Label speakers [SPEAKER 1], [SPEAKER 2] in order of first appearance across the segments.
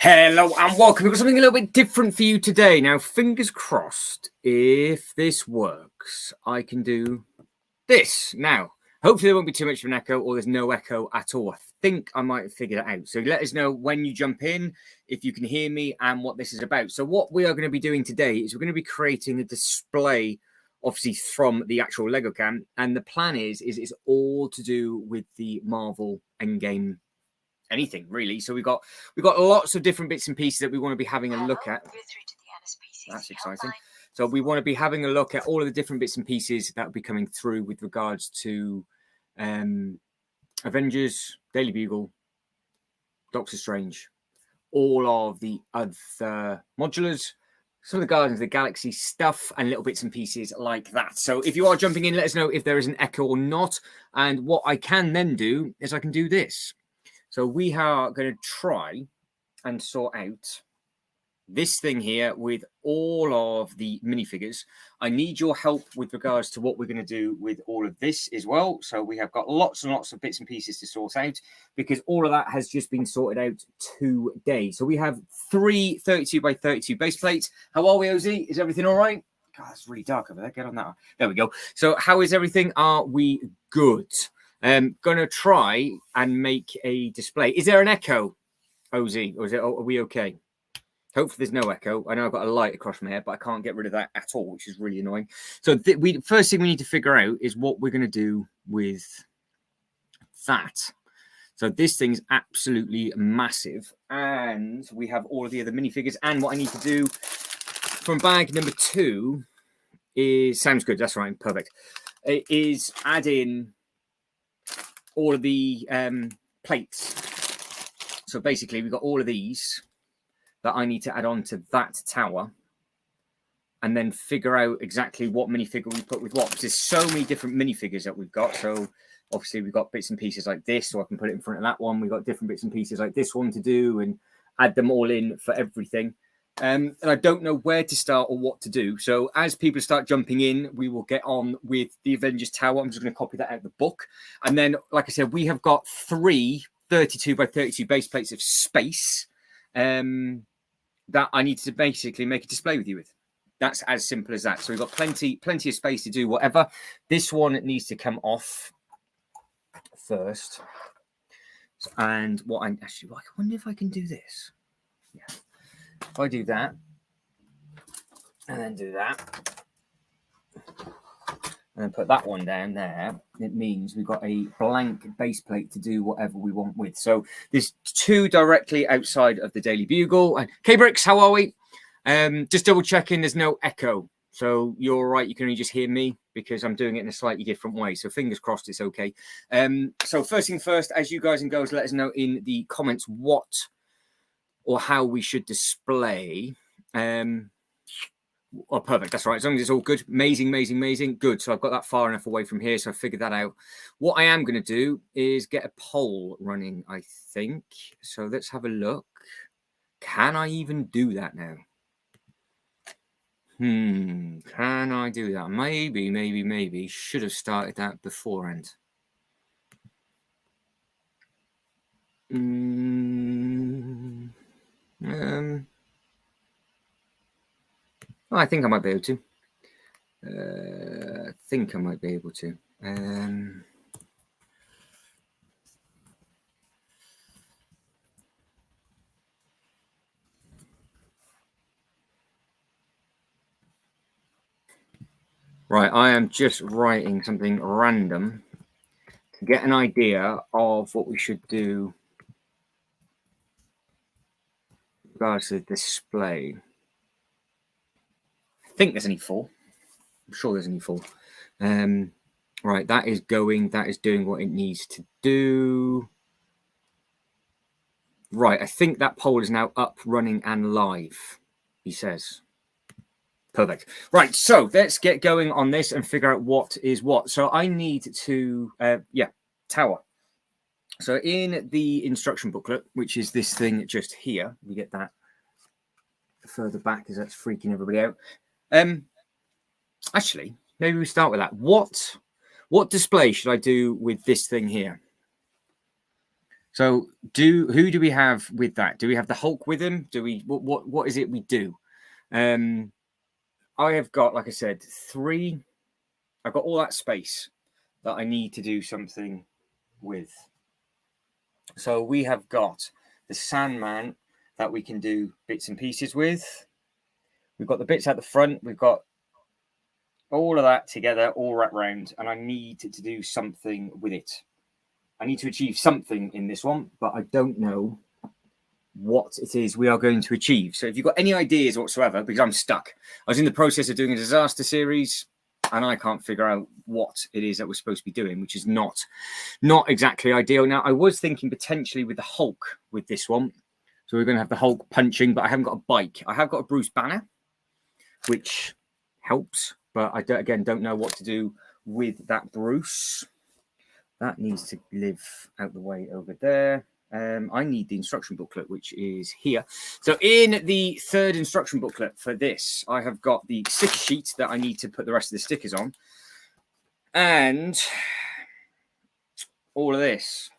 [SPEAKER 1] Hello and welcome. We've got something a little bit different for you today. Now, fingers crossed, if this works, I can do this. Now, hopefully there won't be too much of an echo or there's no echo at all. I think I might have figured it out. So let us know when you jump in, if you can hear me and what this is about. So what we are going to be doing today is we're going to be creating a display, obviously from the actual Lego can. And the plan is it's all to do with the Marvel Endgame anything really. So we've got lots of different bits and pieces that we want to be having a look at. That's exciting. So we want to be having a look at all of the different bits and pieces that will be coming through with regards to Avengers, Daily Bugle, Doctor Strange, all of the other modulars, some of the Guardians of the Galaxy stuff, and little bits and pieces like that. So if you are jumping in, let us know if there is an echo or not. And what I can then do is I can do this. So we are going to try and sort out this thing here with all of the minifigures. I need your help with regards to what we're going to do with all of this as well. So we have got lots and lots of bits and pieces to sort out because all of that has just been sorted out today. So we have 3 32 by 32 base plates. How are we, OZ? Is everything all right? God, it's really dark over there. Get on that. There we go. So how is everything? Are we good? Gonna try and make a display. Is there an echo, OZ, or are we okay? Hopefully there's no echo. I know I've got a light across my head, but I can't get rid of that at all, which is really annoying. So first thing we need to figure out is what we're going to do with that. So this thing's absolutely massive, and we have all of the other minifigures. And what I need to do from bag number 2 is sounds good. That's right, perfect. It is add in all of the plates. So basically we've got all of these that I need to add on to that tower and then figure out exactly what minifigure we put with what, because there's so many different minifigures that we've got. So obviously we've got bits and pieces like this, so I can put it in front of that one. We've got different bits and pieces like this one to do and add them all in for everything. And I don't know where to start or what to do. So as people start jumping in, we will get on with the Avengers Tower. I'm just going to copy that out of the book. And then, like I said, we have got 3 32 by 32 base plates of space that I need to basically make a display with you with. That's as simple as that. So we've got plenty of space to do whatever. This one needs to come off first. And what I wonder if I can do this. Yeah. If I do that, and then do that, and then put that one down there, it means we've got a blank base plate to do whatever we want with. So there's 2 directly outside of the Daily Bugle. And K-Bricks, how are we? Just double checking there's no echo. So you're all right, you can only just hear me because I'm doing it in a slightly different way. So fingers crossed it's okay. So first thing first, as you guys and girls let us know in the comments what or how we should display. Oh, perfect. That's right. As long as it's all good. Amazing. Good. So I've got that far enough away from here. So I figured that out. What I am going to do is get a poll running, I think. So let's have a look. Can I even do that now? Can I do that? Maybe. Should have started that beforehand. I think I might be able to. Right, I am just writing something random to get an idea of what we should do with regards to the display. I think there's only 4. I'm sure there's only 4. Right, that is going. That is doing what it needs to do. Right, I think that poll is now up, running, and live, he says. Perfect. Right, so let's get going on this and figure out what is what. So I need to, tower. So in the instruction booklet, which is this thing just here, we get that further back because that's freaking everybody out. Actually, maybe we start with that. What display should I do with this thing here? So who do we have with that? Do we have the Hulk with him? Do we what is it we do? I have got, like I said, 3. I've got all that space that I need to do something with. So we have got the Sandman that we can do bits and pieces with. We've got the bits at the front. We've got all of that together, all wrapped round, and I need to do something with it. I need to achieve something in this one, but I don't know what it is we are going to achieve. So if you've got any ideas whatsoever, because I'm stuck. I was in the process of doing a disaster series, and I can't figure out what it is that we're supposed to be doing, which is not exactly ideal. Now, I was thinking potentially with the Hulk with this one. So we're going to have the Hulk punching, but I haven't got a bike. I have got a Bruce Banner, which helps, but I don't know what to do with that Bruce. That needs to live out the way over there. I need the instruction booklet, which is here. So in the 3rd instruction booklet for this, I have got the sticker sheet that I need to put the rest of the stickers on. And all of this.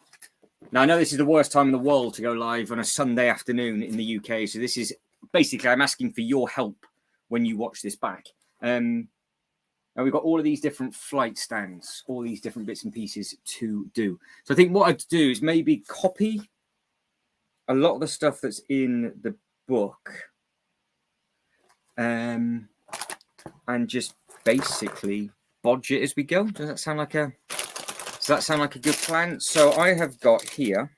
[SPEAKER 1] Now, I know this is the worst time in the world to go live on a Sunday afternoon in the UK. So this is basically, I'm asking for your help when you watch this back. Now we've got all of these different flight stands, all these different bits and pieces to do. So I think what I'd do is maybe copy a lot of the stuff that's in the book, and just basically bodge it as we go. Does that sound like a good plan? So I have got here.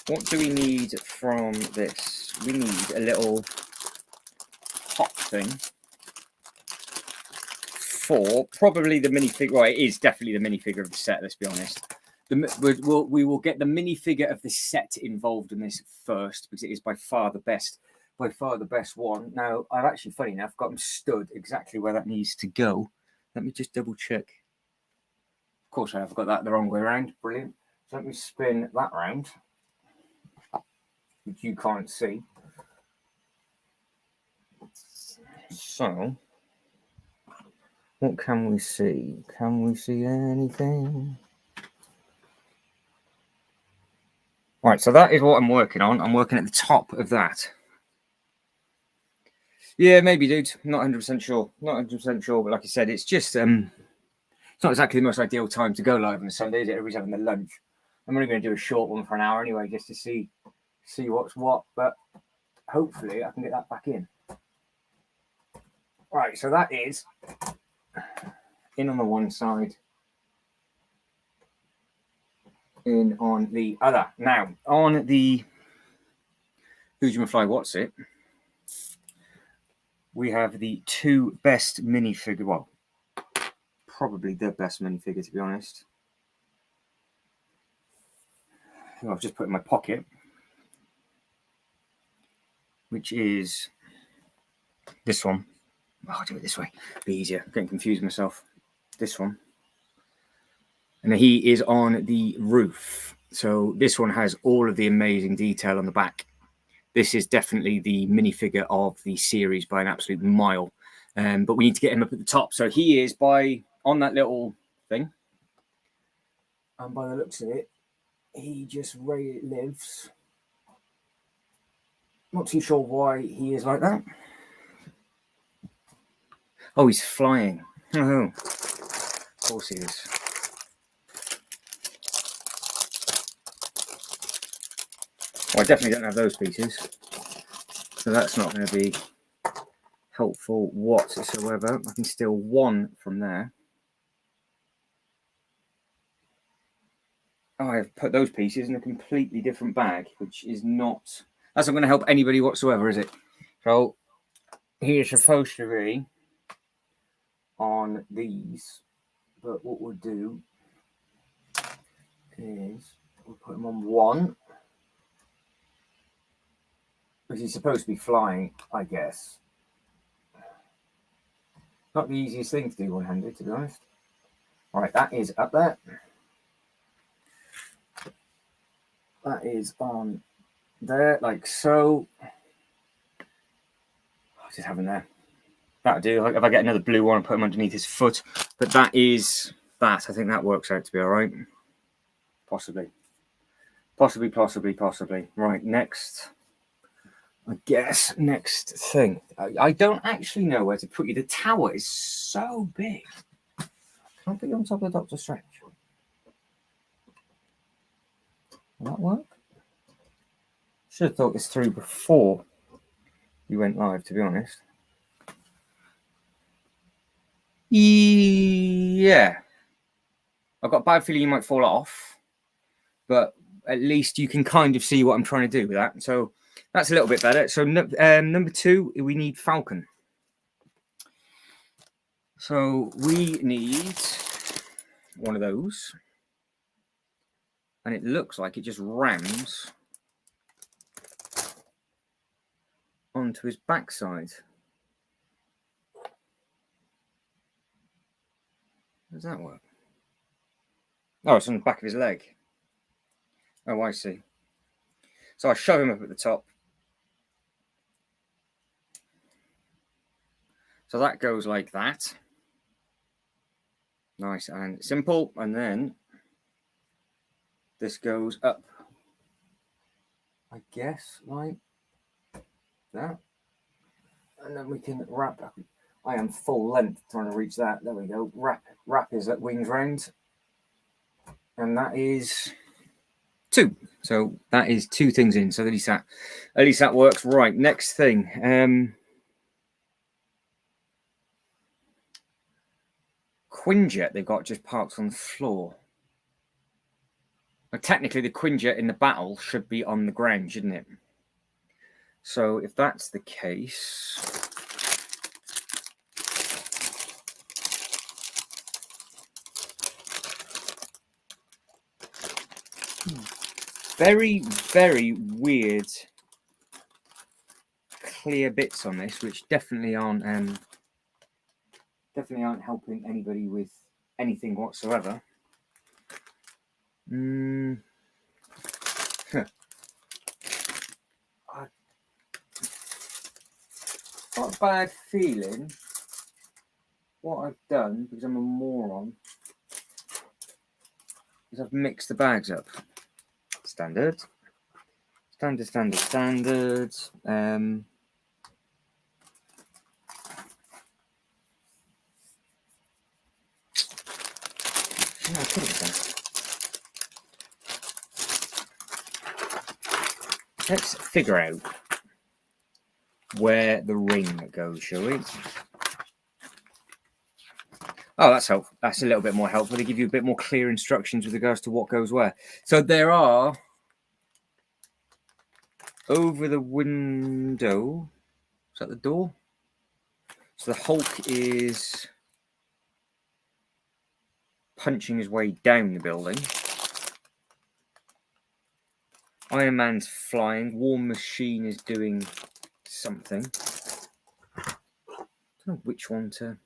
[SPEAKER 1] What do we need from this? We need a little hot thing for probably the minifigure. Well, it is definitely the minifigure of the set, let's be honest. We will get the minifigure of the set involved in this first, because it is by far the best one. Now, I've actually, funny enough, got them stood exactly where that needs to go. Let me just double check. Of course, I have got that the wrong way around. Brilliant. So let me spin that round, which you can't see. So, what can we see? Can we see anything? Right, so that is what I'm working on. I'm working at the top of that. Yeah, maybe, dude. Not 100% sure. Not 100% sure, but like I said, it's just it's not exactly the most ideal time to go live on a Sunday, is it? Everybody's having their lunch. I'm only going to do a short one for an hour anyway, just to see what's what. But hopefully, I can get that back in. Right, so that is in on the one side, in on the other. Now, on the Who's Your Fly What's It, we have the 2 best minifigure. Well, probably the best minifigure, to be honest. I've just put in my pocket, which is this one. Oh, I'll do it this way. Be easier. I'm getting confused myself. This one. And he is on the roof. So this one has all of the amazing detail on the back. This is definitely the minifigure of the series by an absolute mile. But we need to get him up at the top. So he is on that little thing. And by the looks of it, he just really lives. Not too sure why he is like that. Oh, he's flying. Oh, of course he is. Well, I definitely don't have those pieces, so that's not going to be helpful whatsoever. I can steal one from there. Oh, I've put those pieces in a completely different bag, which is not... That's not going to help anybody whatsoever, is it? So, he is supposed to be on these, but what we'll do is we'll put him on one, because he's supposed to be flying, I guess. Not the easiest thing to do one-handed, to be honest. All right, that is up there. That is on there, like so. I'll just have him there. That'll do. If I get another blue one, I'll put him underneath his foot. But that is that. I think that works out to be all right. Possibly. Right, next. I guess next thing. I don't actually know where to put you. The tower is so big. Can I put you on top of the Doctor Strange? Will that work? Should have thought this through before you went live, to be honest. Yeah. I've got a bad feeling you might fall off, but at least you can kind of see what I'm trying to do with that. So that's a little bit better. So number 2, we need Falcon. So we need one of those. And it looks like it just rams onto his backside. How does that work? Oh, it's on the back of his leg. Oh, I see. So I shove him up at the top. So that goes like that. Nice and simple. And then this goes up, I guess, like that. And then we can wrap. I am full length trying to reach that. There we go. Wrap his wings round. And that is 2. So that is 2 things in. So at least that works. Right. Next thing. Quinjet, they've got just parked on the floor. Well, technically, the Quinjet in the battle should be on the ground, shouldn't it? So if that's the case, very, very weird clear bits on this, which definitely aren't helping anybody with anything whatsoever. I've got a bad feeling what I've done, because I'm a moron, is I've mixed the bags up. Standard. No, I couldn't have done. Let's figure out where the ring goes, shall we? Oh, that's helpful. That's a little bit more helpful. They give you a bit more clear instructions with regards to what goes where. So there are, over the window, is that the door? So the Hulk is punching his way down the building. Iron Man's flying. War Machine is doing something. I don't know which one to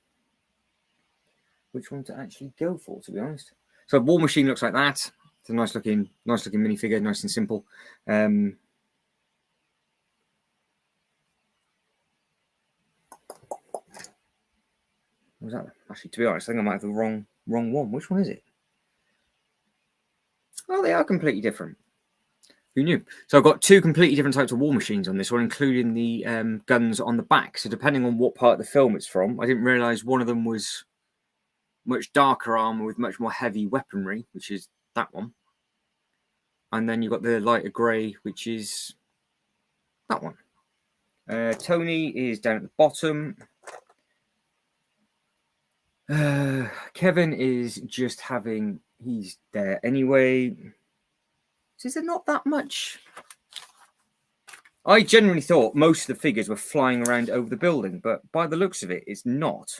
[SPEAKER 1] actually go for, to be honest. So War Machine looks like that. It's a nice looking minifigure, nice and simple. What was that? Actually, to be honest, I think I might have the wrong one. Which one is it? Oh, they are completely different. Who knew? So I've got 2 completely different types of War Machines on this one, including the guns on the back. So depending on what part of the film it's from, I didn't realise one of them was much darker armor with much more heavy weaponry, which is that one. And then you've got the lighter grey, which is that one. Tony is down at the bottom. Kevin is just he's there anyway. So is there not that much? I generally thought most of the figures were flying around over the building, but by the looks of it, it's not.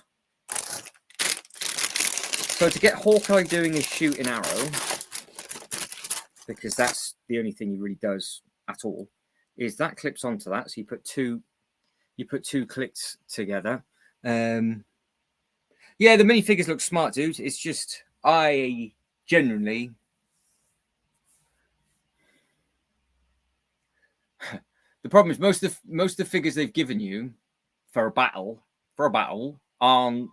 [SPEAKER 1] So to get Hawkeye doing his shoot an arrow, because that's the only thing he really does at all, is that clips onto that. So you put two clicks together. Yeah, the minifigures look smart, dude. It's just I generally the problem is most of the figures they've given you for a battle aren't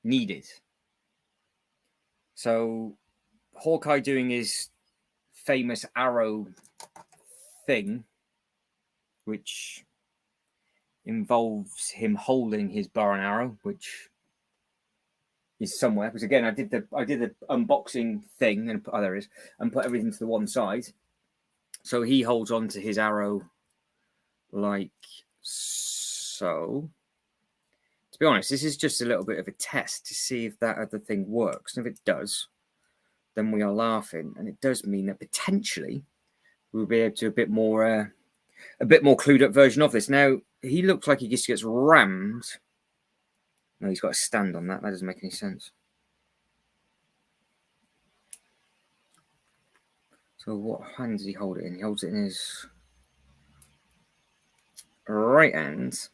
[SPEAKER 1] needed. So Hawkeye doing his famous arrow thing, which involves him holding his bow and arrow, which is somewhere. Because again, I did the unboxing thing, and there it is, and put everything to the one side. So he holds on to his arrow like so. To be honest, this is just a little bit of a test to see if that other thing works. And if it does, then we are laughing. And it does mean that potentially we'll be able to a bit more clued up version of this. Now, he looks like he just gets rammed. No, he's got a stand on that. That doesn't make any sense. So what hand does he hold it in? He holds it in his right hand.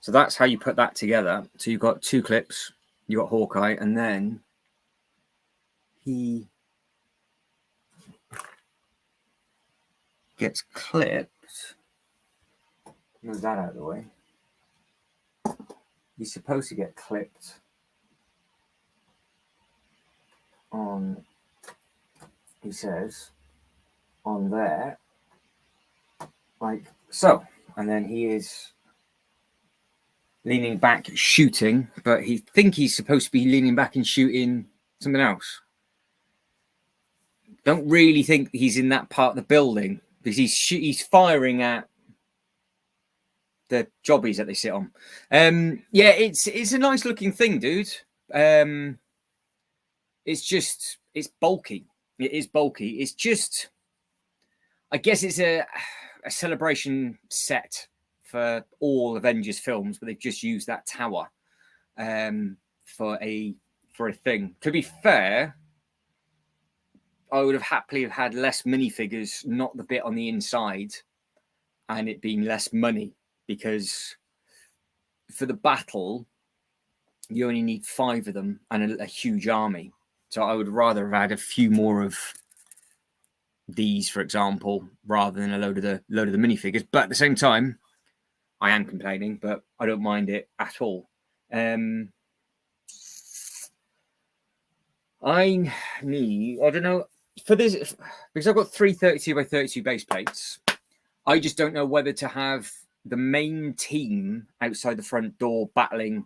[SPEAKER 1] So that's how you put that together. So you've got two clips. You've got Hawkeye, and then he gets clipped. Move that out of the way. He's supposed to get clipped on, he says, on there, like so. And then he is leaning back shooting, but he think he's supposed to be leaning back and shooting something else. Don't really think he's in that part of the building because he's firing at the jobbies that they sit on. Yeah, it's a nice looking thing, dude. It's bulky. It is bulky. It's just, I guess it's a celebration set for all Avengers films, but they've just used that tower for a thing. To be fair, I would have happily had less minifigures, not the bit on the inside, and it being less money, because for the battle, you only need 5 of them and a huge army. So I would rather have had a few more of these, for example, rather than a load of the minifigures. But at the same time, I am complaining, but I don't mind it at all. I don't know, for this, because I've got 3 32 by 32 base plates, I just don't know whether to have the main team outside the front door battling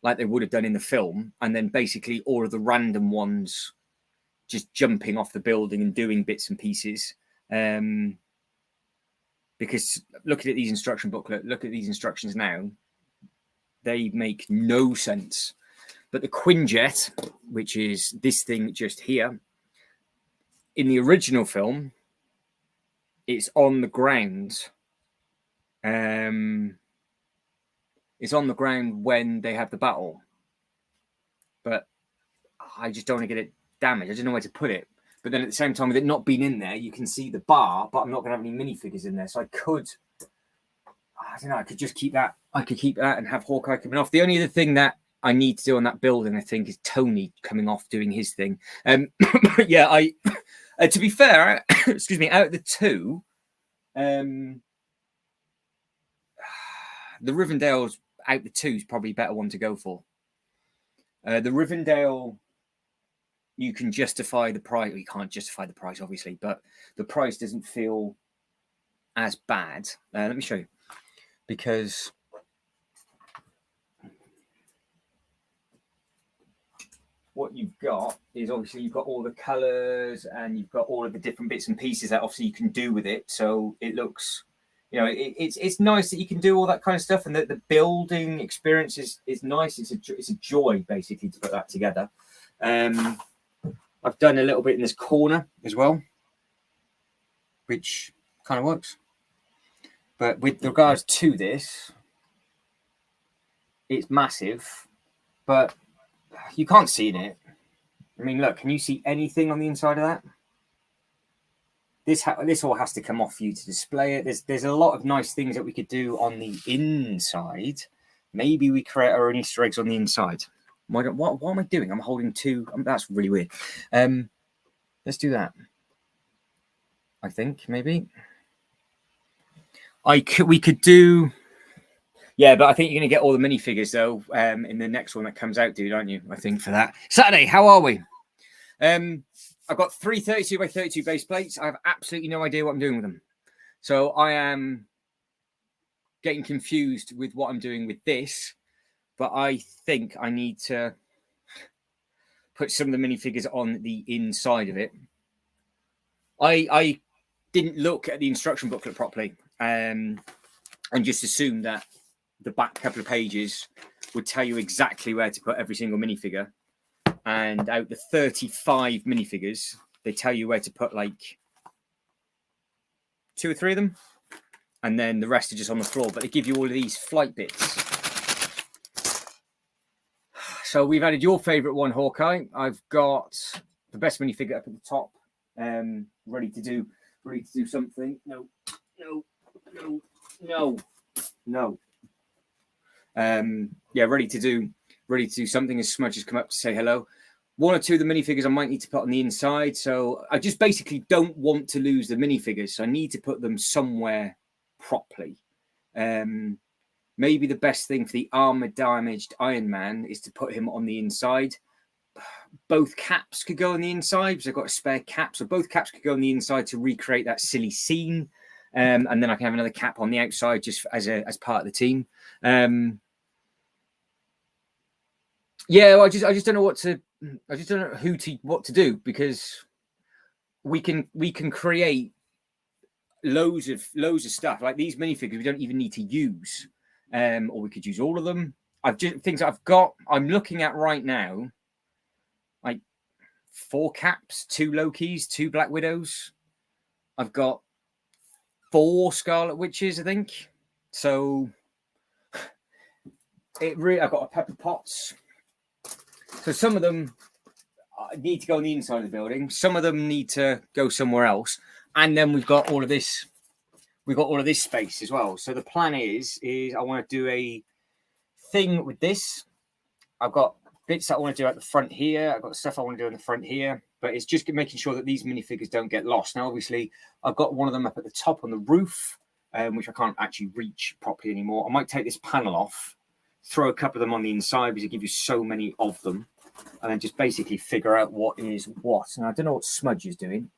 [SPEAKER 1] like they would have done in the film, and then basically all of the random ones just jumping off the building and doing bits and pieces. Because looking at these instruction booklet, look at these instructions now, they make no sense. But the Quinjet, which is this thing just here, in the original film, it's on the ground. It's on the ground when they have the battle. But I just don't want to get it damaged. I don't know where to put it. But then at the same time, with it not being in there, you can see the bar, but I'm not going to have any minifigures in there. So I don't know, I could just keep that. I could keep that and have Hawkeye coming off. The only other thing that I need to do on that building, I think, is Tony coming off doing his thing. Yeah, to be fair, excuse me, out of the two, the Rivendell's out the two is probably a better one to go for. The Rivendell, you can justify the price. You can't justify the price, obviously, but the price doesn't feel as bad. Let me show you. Because what you've got is obviously you've got all the colours and you've got all of the different bits and pieces that obviously you can do with it. So it looks, it's nice that you can do all that kind of stuff, and that the building experience is nice. It's a joy basically to put that together. I've done a little bit in this corner as well, which kind of works. But with regards to this, it's massive, but you can't see in it. I mean, look, can you see anything on the inside of that? This all has to come off for you to display it. There's a lot of nice things that we could do on the inside. Maybe we create our own Easter eggs on the inside. What am I doing? I'm holding 2. That's really weird. Let's do that. I think maybe we could do. Yeah, but I think you're going to get all the minifigures, though, in the next one that comes out, dude, aren't you? I think for that. Saturday, how are we? I've got 3 32 by 32 base plates. I have absolutely no idea what I'm doing with them. So I am getting confused with what I'm doing with this, but I think I need to put some of the minifigures on the inside of it. I didn't look at the instruction booklet properly and just assumed that the back couple of pages would tell you exactly where to put every single minifigure. And out the 35 minifigures, they tell you where to put like 2 or 3 of them. And then the rest are just on the floor. But they give you all of these flight bits. So we've added your favourite one, Hawkeye. I've got the best minifigure up at the top, ready to do something. No. Yeah, ready to do something as Smudge has come up to say hello. 1 or 2 of the minifigures I might need to put on the inside. So I just basically don't want to lose the minifigures. So I need to put them somewhere properly. Maybe the best thing for the armor damaged Iron Man is to put him on the inside. Both caps could go on the inside because I've got a spare cap. So both caps could go on the inside to recreate that silly scene. And then I can have another cap on the outside just as part of the team. Yeah, well, I just don't know what to do, because we can create loads of stuff like these minifigures we don't even need to use, or we could use all of them. I'm looking at right now, like 4 caps, 2 Lokis, 2 Black Widows. I've got 4 Scarlet Witches, I think. So I've got a Pepper Potts. So some of them need to go on the inside of the building. Some of them need to go somewhere else. And then we've got all of this. We've got all of this space as well. So the plan is I want to do a thing with this. I've got bits that I want to do at the front here. I've got stuff I want to do in the front here. But it's just making sure that these minifigures don't get lost. Now, obviously, I've got one of them up at the top on the roof, which I can't actually reach properly anymore. I might take this panel off, throw a couple of them on the inside because it gives you so many of them, and then just basically figure out what is what. And I don't know what Smudge is doing,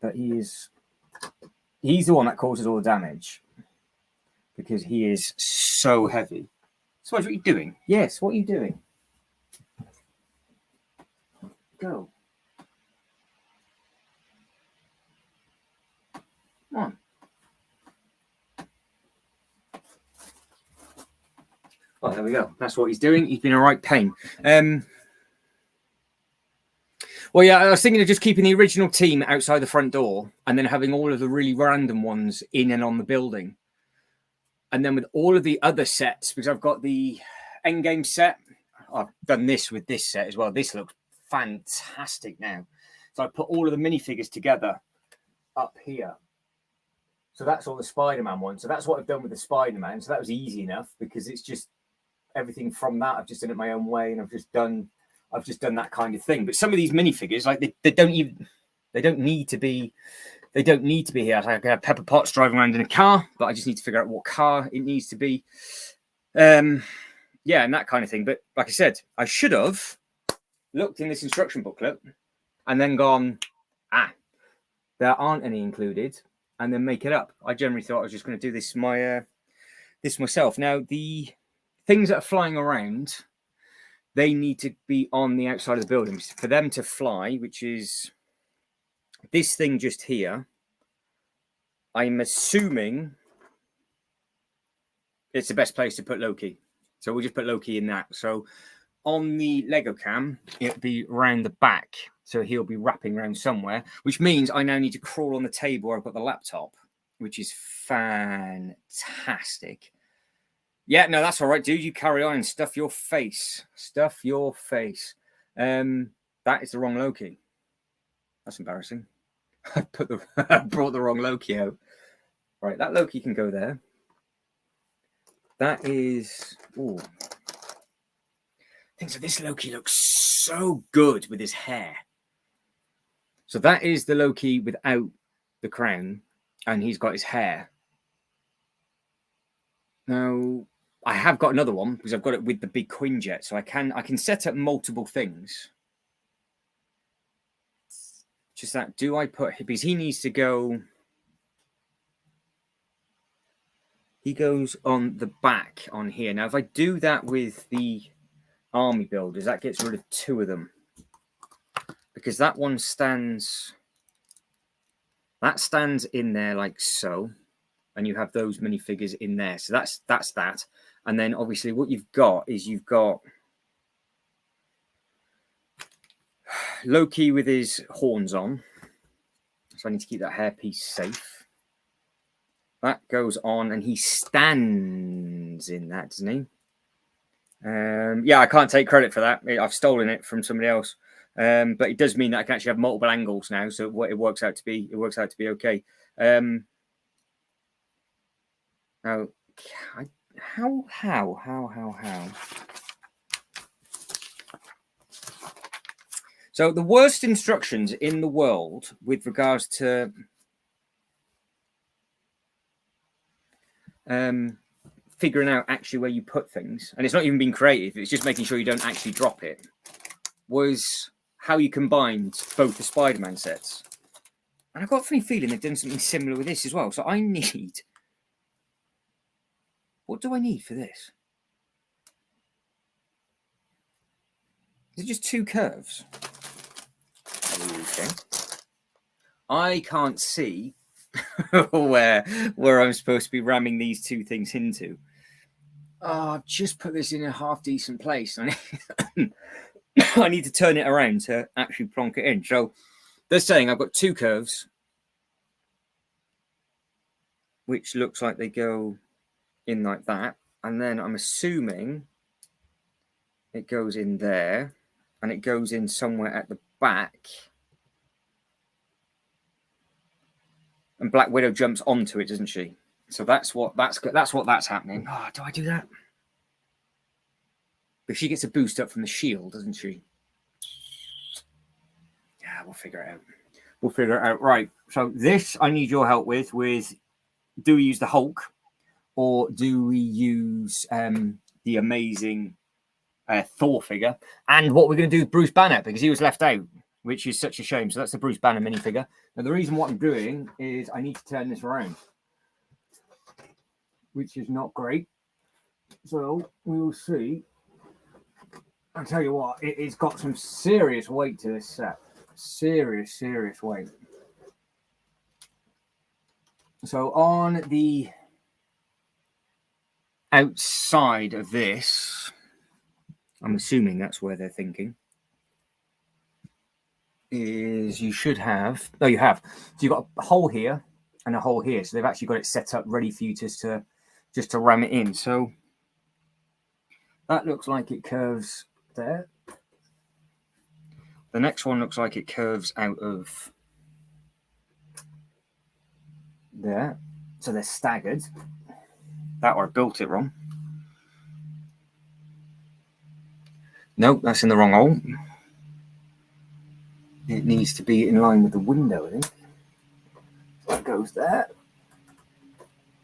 [SPEAKER 1] but he's the one that causes all the damage because he is so heavy. Smudge, what are you doing? Yes, what are you doing? Go. Come on. Oh, there we go. That's what he's doing. He's been a right pain. Well, yeah, I was thinking of just keeping the original team outside the front door and then having all of the really random ones in and on the building. And then with all of the other sets, because I've got the Endgame set, I've done this with this set as well. This looks fantastic now. So I put all of the minifigures together up here. So that's all the Spider-Man ones. So that's what I've done with the Spider-Man. So that was easy enough because it's just everything from that. I've just done it my own way, and I've just done that kind of thing. But some of these minifigures, like they don't need to be here. I can have Pepper Potts driving around in a car, but I just need to figure out what car it needs to be. Yeah, and that kind of thing. But like I said, I should have looked in this instruction booklet and then gone, there aren't any included, and then make it up. I generally thought I was just going to do this myself. Now, the things that are flying around, they need to be on the outside of the building for them to fly, which is this thing just here. I'm assuming it's the best place to put Loki. So we'll just put Loki in that. So on the Lego cam, it'll be around the back. So he'll be wrapping around somewhere, which means I now need to crawl on the table where I've got the laptop, which is fantastic. Yeah, no, that's all right, dude. You carry on and stuff your face. Stuff your face. That is the wrong Loki. That's embarrassing. I brought the wrong Loki out. Right, that Loki can go there. That is... Ooh. I think so. This Loki looks so good with his hair. So that is the Loki without the crown, and he's got his hair. Now, I have got another one because I've got it with the big Quinjet, so I can set up multiple things. Just that, do I put, because he needs to go, he goes on the back on here. Now, if I do that with the army builders, that gets rid of 2 of them. Because that one stands, that stands in there like so. And you have those minifigures in there. So that's that. And then obviously what you've got is you've got Loki with his horns on. So I need to keep that hairpiece safe. That goes on and he stands in that, doesn't he? Yeah, I can't take credit for that. I've stolen it from somebody else. But it does mean that I can actually have multiple angles now. So what it works out to be, okay. Now, how? So the worst instructions in the world with regards to figuring out actually where you put things, and it's not even being creative, it's just making sure you don't actually drop it, was how you combined both the Spider-Man sets. And I've got a funny feeling they've done something similar with this as well. So I need... What do I need for this? Is it just 2 curves? Okay. I can't see where I'm supposed to be ramming these 2 things into. Oh, I've just put this in a half decent place. I need to turn it around to actually plonk it in. So they're saying I've got 2 curves, which looks like they go in like that. And then I'm assuming it goes in there and it goes in somewhere at the back. And Black Widow jumps onto it, doesn't she? So that's that's happening. Oh, do I do that? But she gets a boost up from the shield, doesn't she? Yeah, we'll figure it out. We'll figure it out. Right. So this I need your help with do we use the Hulk or do we use the amazing Thor figure? And what we're going to do with Bruce Banner, because he was left out, which is such a shame. So that's the Bruce Banner minifigure. Now, the reason what I'm doing is I need to turn this around, which is not great. So we will see. I'll tell you what, it's got some serious weight to this set. Serious weight. So on the outside of this, I'm assuming that's where they're thinking, is you should have, no, you have. So you've got a hole here and a hole here. So they've actually got it set up ready for you just to ram it in. So that looks like it curves there. The next one looks like it curves out of there. So they're staggered. That or I built it wrong. Nope, that's in the wrong hole. It needs to be in line with the window, I think. So it goes there.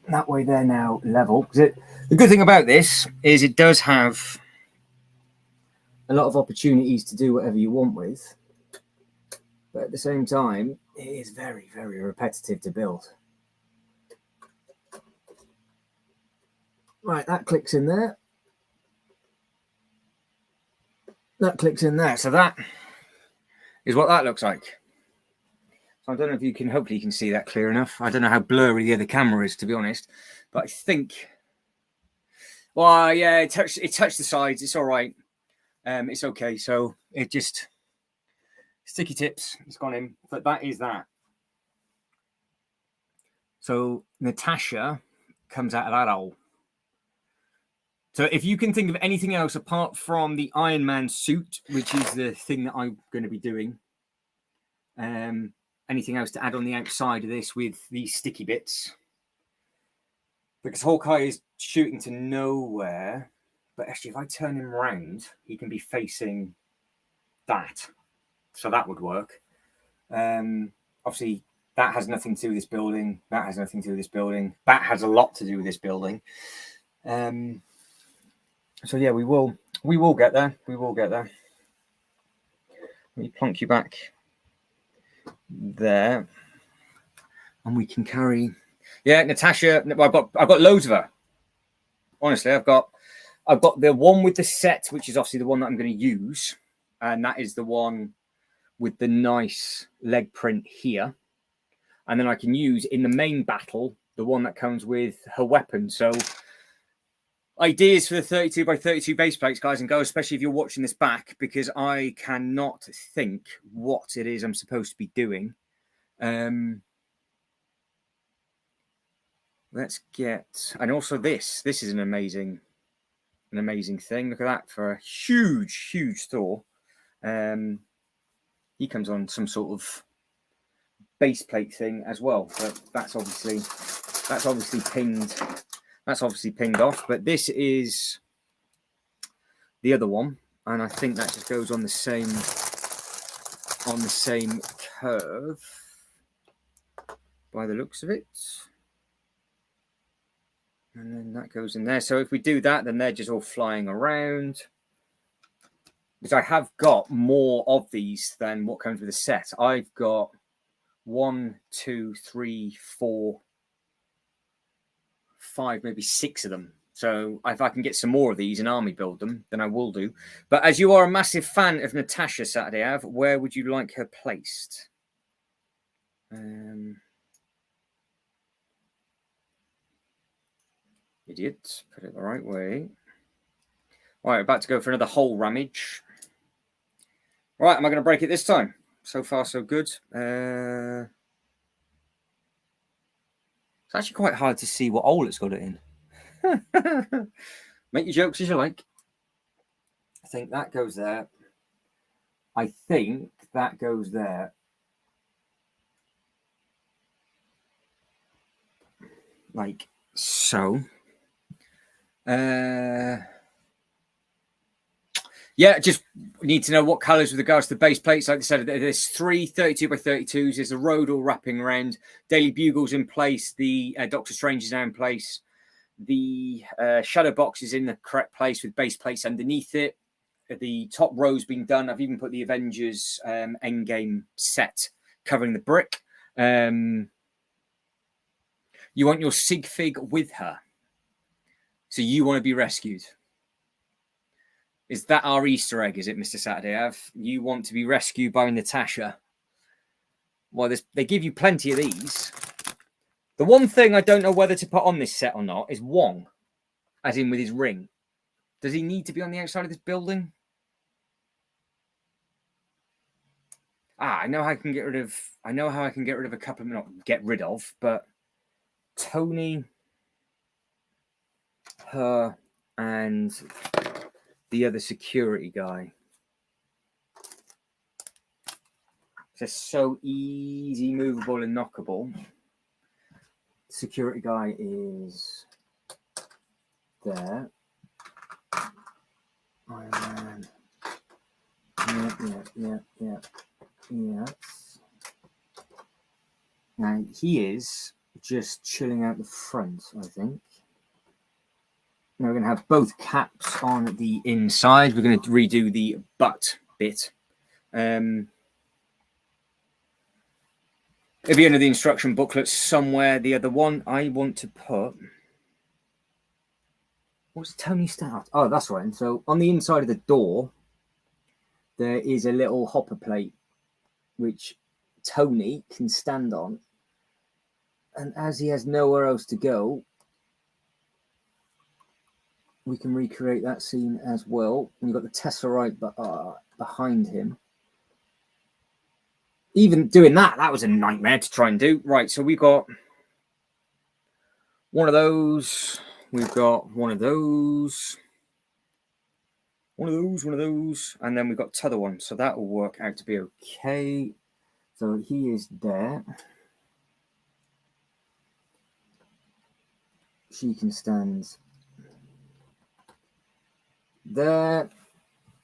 [SPEAKER 1] That way they're now level. The good thing about this is it does have a lot of opportunities to do whatever you want with. But at the same time, it is very, very repetitive to build. Right, that clicks in there. That clicks in there. So that is what that looks like. So I don't know if you can, hopefully you can see that clear enough. I don't know how blurry the other camera is, to be honest. But I think, well, yeah, it touched the sides. It's all right. It's okay. So it just, sticky tips, it's gone in. But that is that. So Natasha comes out of that hole. So if you can think of anything else apart from the Iron Man suit, which is the thing that I'm going to be doing, anything else to add on the outside of this with these sticky bits? Because Hawkeye is shooting to nowhere, but actually if I turn him around, he can be facing that. So that would work. Obviously, that has nothing to do with this building. That has nothing to do with this building. That has a lot to do with this building. So yeah, we will get there. We will get there. Let me plonk you back there, and we can carry. Yeah, Natasha. I've got loads of her. Honestly, I've got the one with the set, which is obviously the one that I'm going to use, and that is the one with the nice leg print here. And then I can use in the main battle the one that comes with her weapon. So ideas for the 32 by 32 base plates, guys and girls, especially if you're watching this back, because I cannot think what it is I'm supposed to be doing. Let's get, and also this is an amazing thing. Look at that for a huge Thor. He comes on some sort of base plate thing as well, but that's obviously pinged. That's obviously pinged off. But this is the other one, and I think that just goes on the same curve by the looks of it. And then that goes in there. So if we do that, then they're just all flying around. Because I have got more of these than what comes with a set. I've got 1, 2, 3, 4, 5, maybe 6 of them. So if I can get some more of these and army build them, then I will do. But as you are a massive fan of Natasha Saturday Ave, where would you like her placed? Idiot, put it the right way. All right, about to go for another hole ramage. Right, am I going to break it this time? So far, so good. It's actually quite hard to see what hole it's got it in. Make your jokes as you like. I think that goes there. I think that goes there. Like so. Yeah, just need to know what colours with regards to the base plates. Like I said, there's 3 32 by 32s. There's a road all wrapping around. Daily Bugle's in place. The Doctor Strange is now in place. The Shadow Box is in the correct place with base plates underneath it. The top row's been done. I've even put the Avengers Endgame set covering the brick. You want your sig fig with her. So you want to be rescued. Is that our Easter egg, is it, Mr. Saturday Ave? You want to be rescued by Natasha? Well, they give you plenty of these. The one thing I don't know whether to put on this set or not is Wong, as in with his ring. Does he need to be on the outside of this building? I know how I can get rid of. I know how I can get rid of a couple. Not get rid of, but Tony, her, and the other security guy. It's just so easy, movable, and knockable. Security guy is there. Iron Man. Yeah. Yes. And he is just chilling out the front, I think. Now we're going to have both caps on the inside. We're going to redo the butt bit. It'll be under the instruction booklet somewhere. The other one I want to put. What's Tony Stark? Oh, that's right. So on the inside of the door, there is a little hopper plate which Tony can stand on. And as he has nowhere else to go, we can recreate that scene as well. And you've got the Tesseract behind him. Even doing that was a nightmare to try and do. Right, so we've got one of those. We've got one of those. One of those. And then we've got t'other one. So that will work out to be okay. So he is there. She can stand there.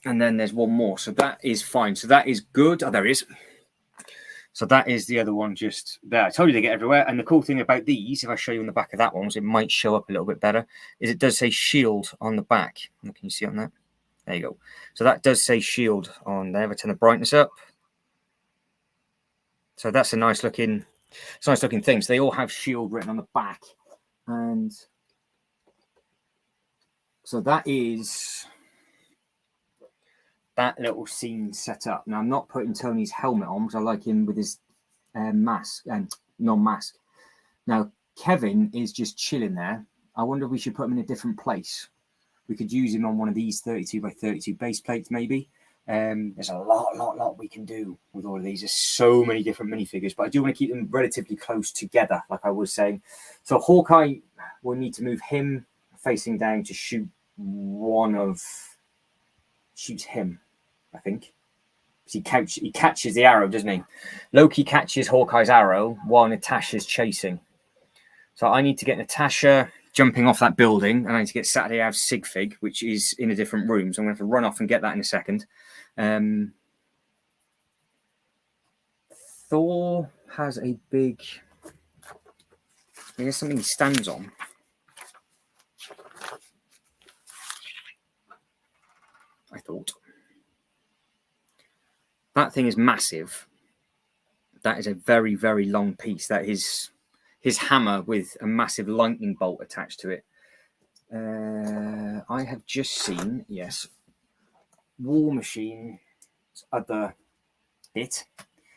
[SPEAKER 1] And then there's one more. So that is fine. So that is good. Oh, there is. So that is the other one just there. I told you they get everywhere. And the cool thing about these, if I show you on the back of that one, so it might show up a little bit better, is it does say shield on the back. Can you see on that? There you go. So that does say shield on there. If I turn the brightness up. So that's a nice looking thing. So they all have shield written on the back. And so that is that little scene set up. Now, I'm not putting Tony's helmet on because I like him with his mask and non-mask. Now, Kevin is just chilling there. I wonder if we should put him in a different place. We could use him on one of these 32 by 32 base plates, maybe. There's a lot we can do with all of these. There's so many different minifigures, but I do want to keep them relatively close together, like I was saying. So Hawkeye, we'll need to move him facing down to shoot shoots him, I think. He catches the arrow, doesn't he? Loki catches Hawkeye's arrow while Natasha's chasing. So I need to get Natasha jumping off that building, and I need to get Saturday out of Sigfig, which is in a different room. So I'm going to have to run off and get that in a second. Thor has a big... There's something he stands on. I thought. That thing is massive. That is a very, very long piece. That is his hammer with a massive lightning bolt attached to it. I have just seen, yes, War Machine's other bit.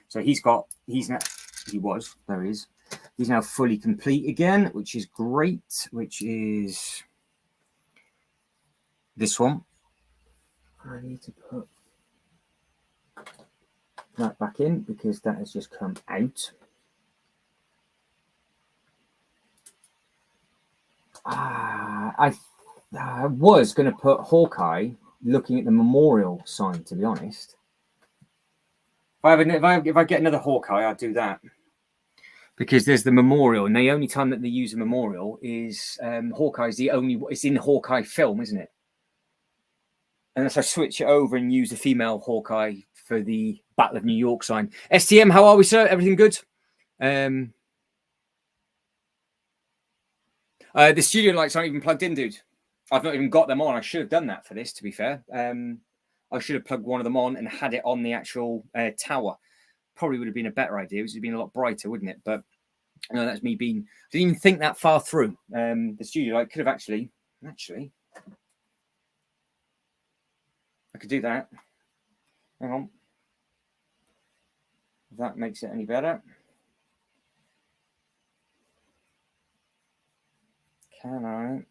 [SPEAKER 1] So he's now fully complete again, which is great, which is this one. I need to put that back in because that has just come out. I was going to put Hawkeye looking at the memorial sign, to be honest. If I get another Hawkeye, I'll do that. Because there's the memorial, and the only time that they use a memorial is Hawkeye's the only... It's in Hawkeye film, isn't it? Unless I switch it over and use the female Hawkeye for the Battle of New York sign. STM, how are we, sir? Everything good? The studio lights aren't even plugged in, dude. I've not even got them on. I should have done that for this, to be fair. I should have plugged one of them on and had it on the actual tower. Probably would have been a better idea. It would have been a lot brighter, wouldn't it? But no, that's me being... Didn't even think that far through. The studio light could have actually... I could do that. Hang on. If that makes it any better. Can I?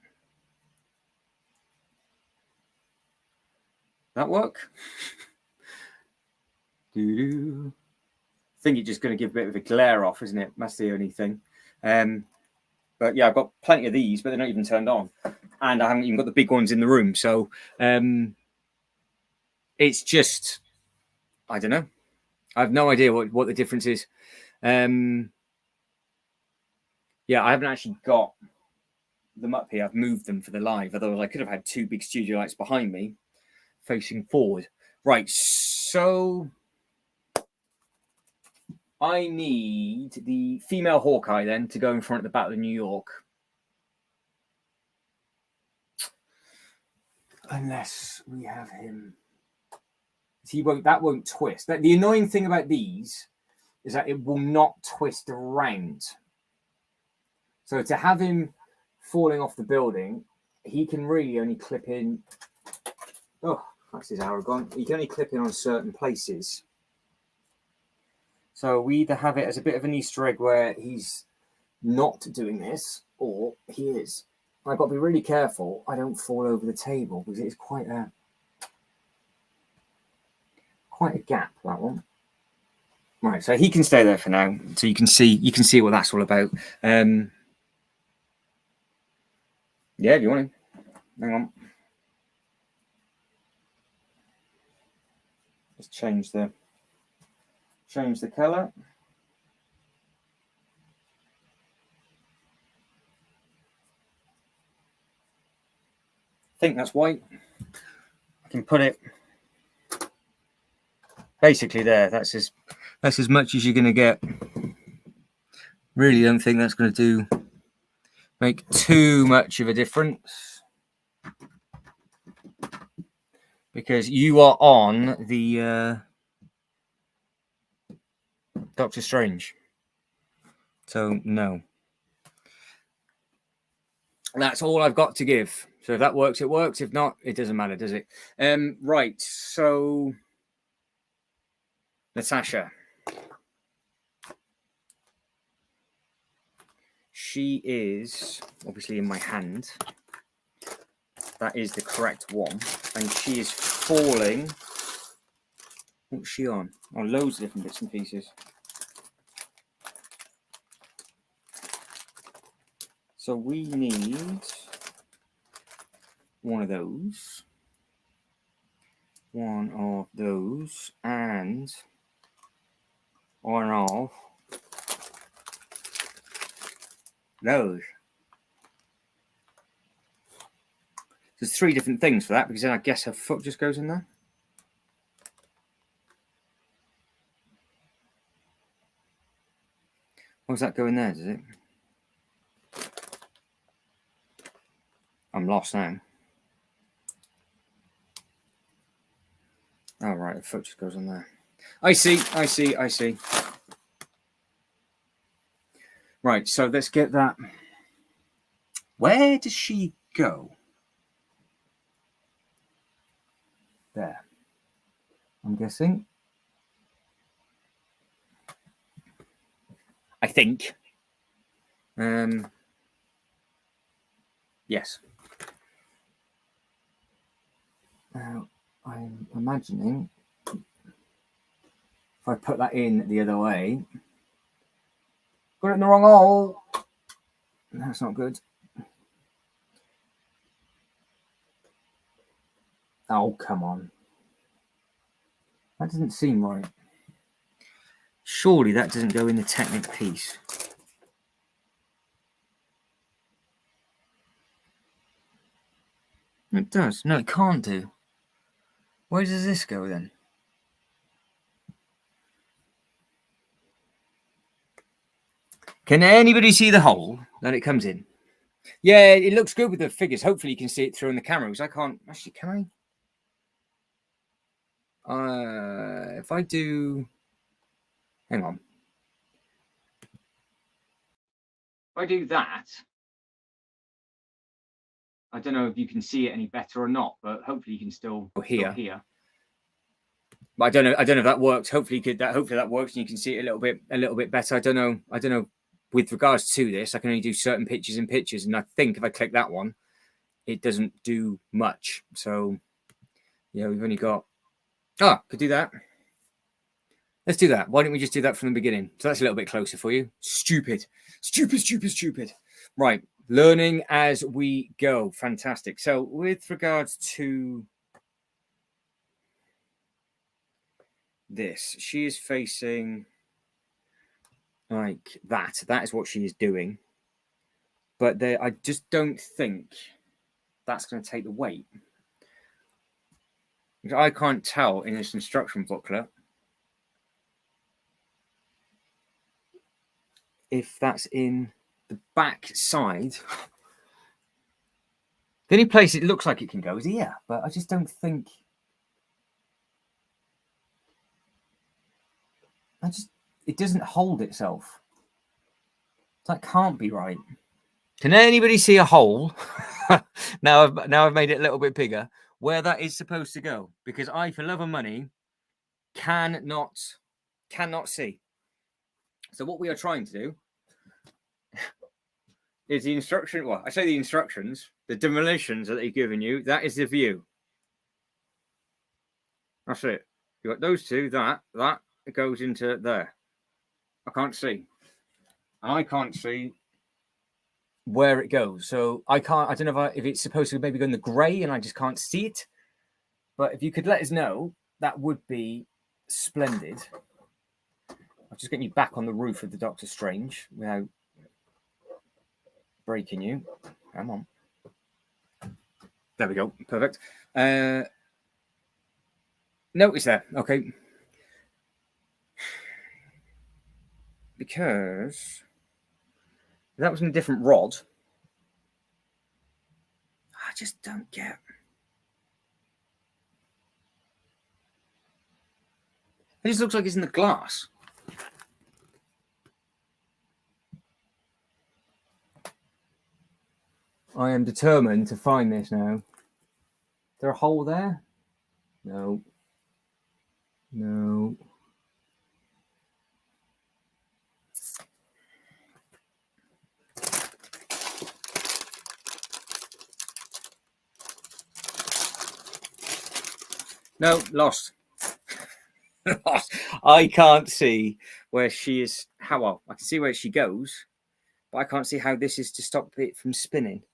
[SPEAKER 1] That work? I think it's just going to give a bit of a glare off, isn't it? That's the only thing. But yeah, I've got plenty of these, but they're not even turned on. And I haven't even got the big ones in the room. So it's just, I don't know. I have no idea what the difference is. Yeah, I haven't actually got them up here. I've moved them for the live. Otherwise, I could have had two big studio lights behind me facing forward. Right, so I need the female Hawkeye then to go in front of the Battle of New York. Unless we have him. That won't twist. The annoying thing about these is that it will not twist around. So to have him falling off the building, he can really only clip in. Oh, that's his arrow gone. He can only clip in on certain places. So we either have it as a bit of an Easter egg where he's not doing this, or he is. I've got to be really careful I don't fall over the table because it is quite a gap, that one. Right, so he can stay there for now. So you can see what that's all about. Yeah, if you want to. Hang on. Just change the colour. I think that's white. I can put it basically there. That's as That's as much as you're going to get. Really don't think that's going to make too much of a difference, because you are on the Doctor Strange. So no. That's all I've got to give. So if that works, it works. If not, it doesn't matter, does it? Right. So Natasha. She is obviously in my hand. That is the correct one. And she is falling. What's she on? Oh, loads of different bits and pieces. So we need one of those. One of those. And one of those. There's 3 different things for that, because then I guess her foot just goes in there. What does that go in there, does it? I'm lost now. Oh, right, the foot just goes on there. I see. Right, so let's get that. Where does she go? There. I'm guessing. I think. Yes. Now, I'm imagining if I put that in the other way, got it in the wrong hole. That's not good. Oh, come on. That doesn't seem right. Surely that doesn't go in the Technic piece. It does. No, it can't do. Where does this go then? Can anybody see the hole that it comes in? Yeah, it looks good with the figures. Hopefully you can see it through in the camera, because I can't. Actually, can I? If I do... Hang on. If I do that, I don't know if you can see it any better or not, but hopefully you can still hear. But I don't know if that works. Hopefully that works and you can see it a little bit better. I don't know. With regards to this, I can only do certain pictures in pictures, and I think if I click that one, it doesn't do much. So yeah, we've only got... could do that. Let's do that. Why don't we just do that from the beginning? So that's a little bit closer for you. Stupid. Right. Learning as we go. Fantastic. So with regards to this, she is facing like that. That is what she is doing. But I just don't think that's going to take the weight. I can't tell in this instruction booklet if that's in the back side. The only place it looks like it can go is here, but I just don't think... it doesn't hold itself. That can't be right. Can anybody see a hole? now I've made it a little bit bigger, where that is supposed to go, because I, for love of money, cannot see. So what we are trying to do is the instruction. Well, I say the instructions, the demolitions that they've given you. That is the view. That's it. You got those two. That it goes into there. I can't see. I can't see where it goes. So I can't. I don't know if it's supposed to maybe go in the grey, and I just can't see it. But if you could let us know, that would be splendid. I'm just getting you back on the roof of the Doctor Strange without breaking you. Come on. There we go. Perfect. Notice there. Okay. because that was in a different rod. I just don't get. It just looks like it's in the glass. I am determined to find this now. Is there a hole there? No. No. No, lost. Lost. I can't see where she is. How well? I can see where she goes, but I can't see how this is to stop it from spinning.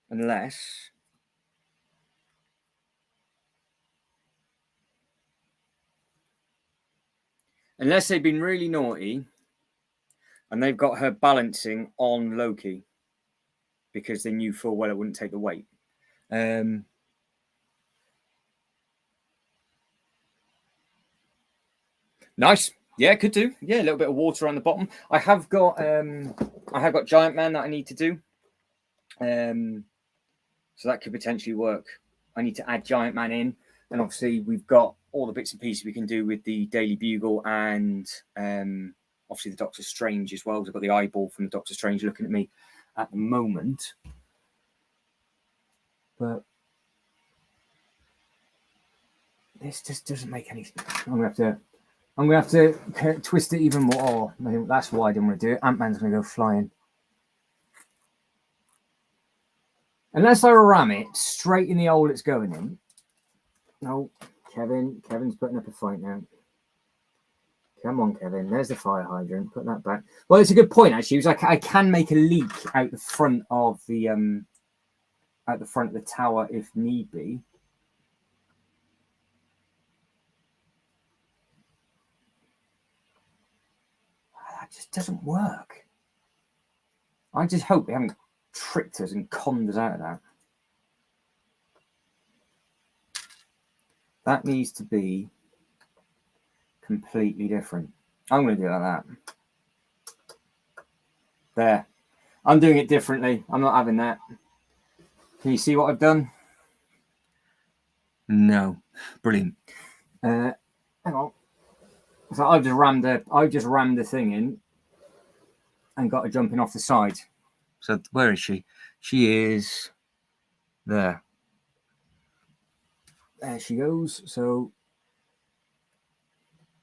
[SPEAKER 1] Unless they've been really naughty and they've got her balancing on Loki because they knew full well it wouldn't take the weight. Nice. Yeah, could do. Yeah, a little bit of water on the bottom. I have got Giant Man that I need to do. So that could potentially work. I need to add Giant Man in. And obviously we've got all the bits and pieces we can do with the Daily Bugle and obviously the Doctor Strange as well. I've got the eyeball from the Doctor Strange looking at me at the moment. But this just doesn't make any sense. I'm gonna have to twist it even more. Oh, that's why I didn't want to do it. Ant-Man's gonna go flying. Unless I ram it straight in the hole it's going in. No, Kevin's putting up a fight now. Come on, Kevin. There's the fire hydrant. Put that back. Well, it's a good point actually. It was I can make a leak out the front of the tower if need be. That just doesn't work. I just hope they haven't tricked us and conned us out of that. That needs to be completely different. I'm going to do it like that. There. I'm doing it differently. I'm not having that. Can you see what I've done? No. Brilliant. Hang on. So I've just rammed the thing in and got her jumping off the side. So where is she? She is there. There she goes. So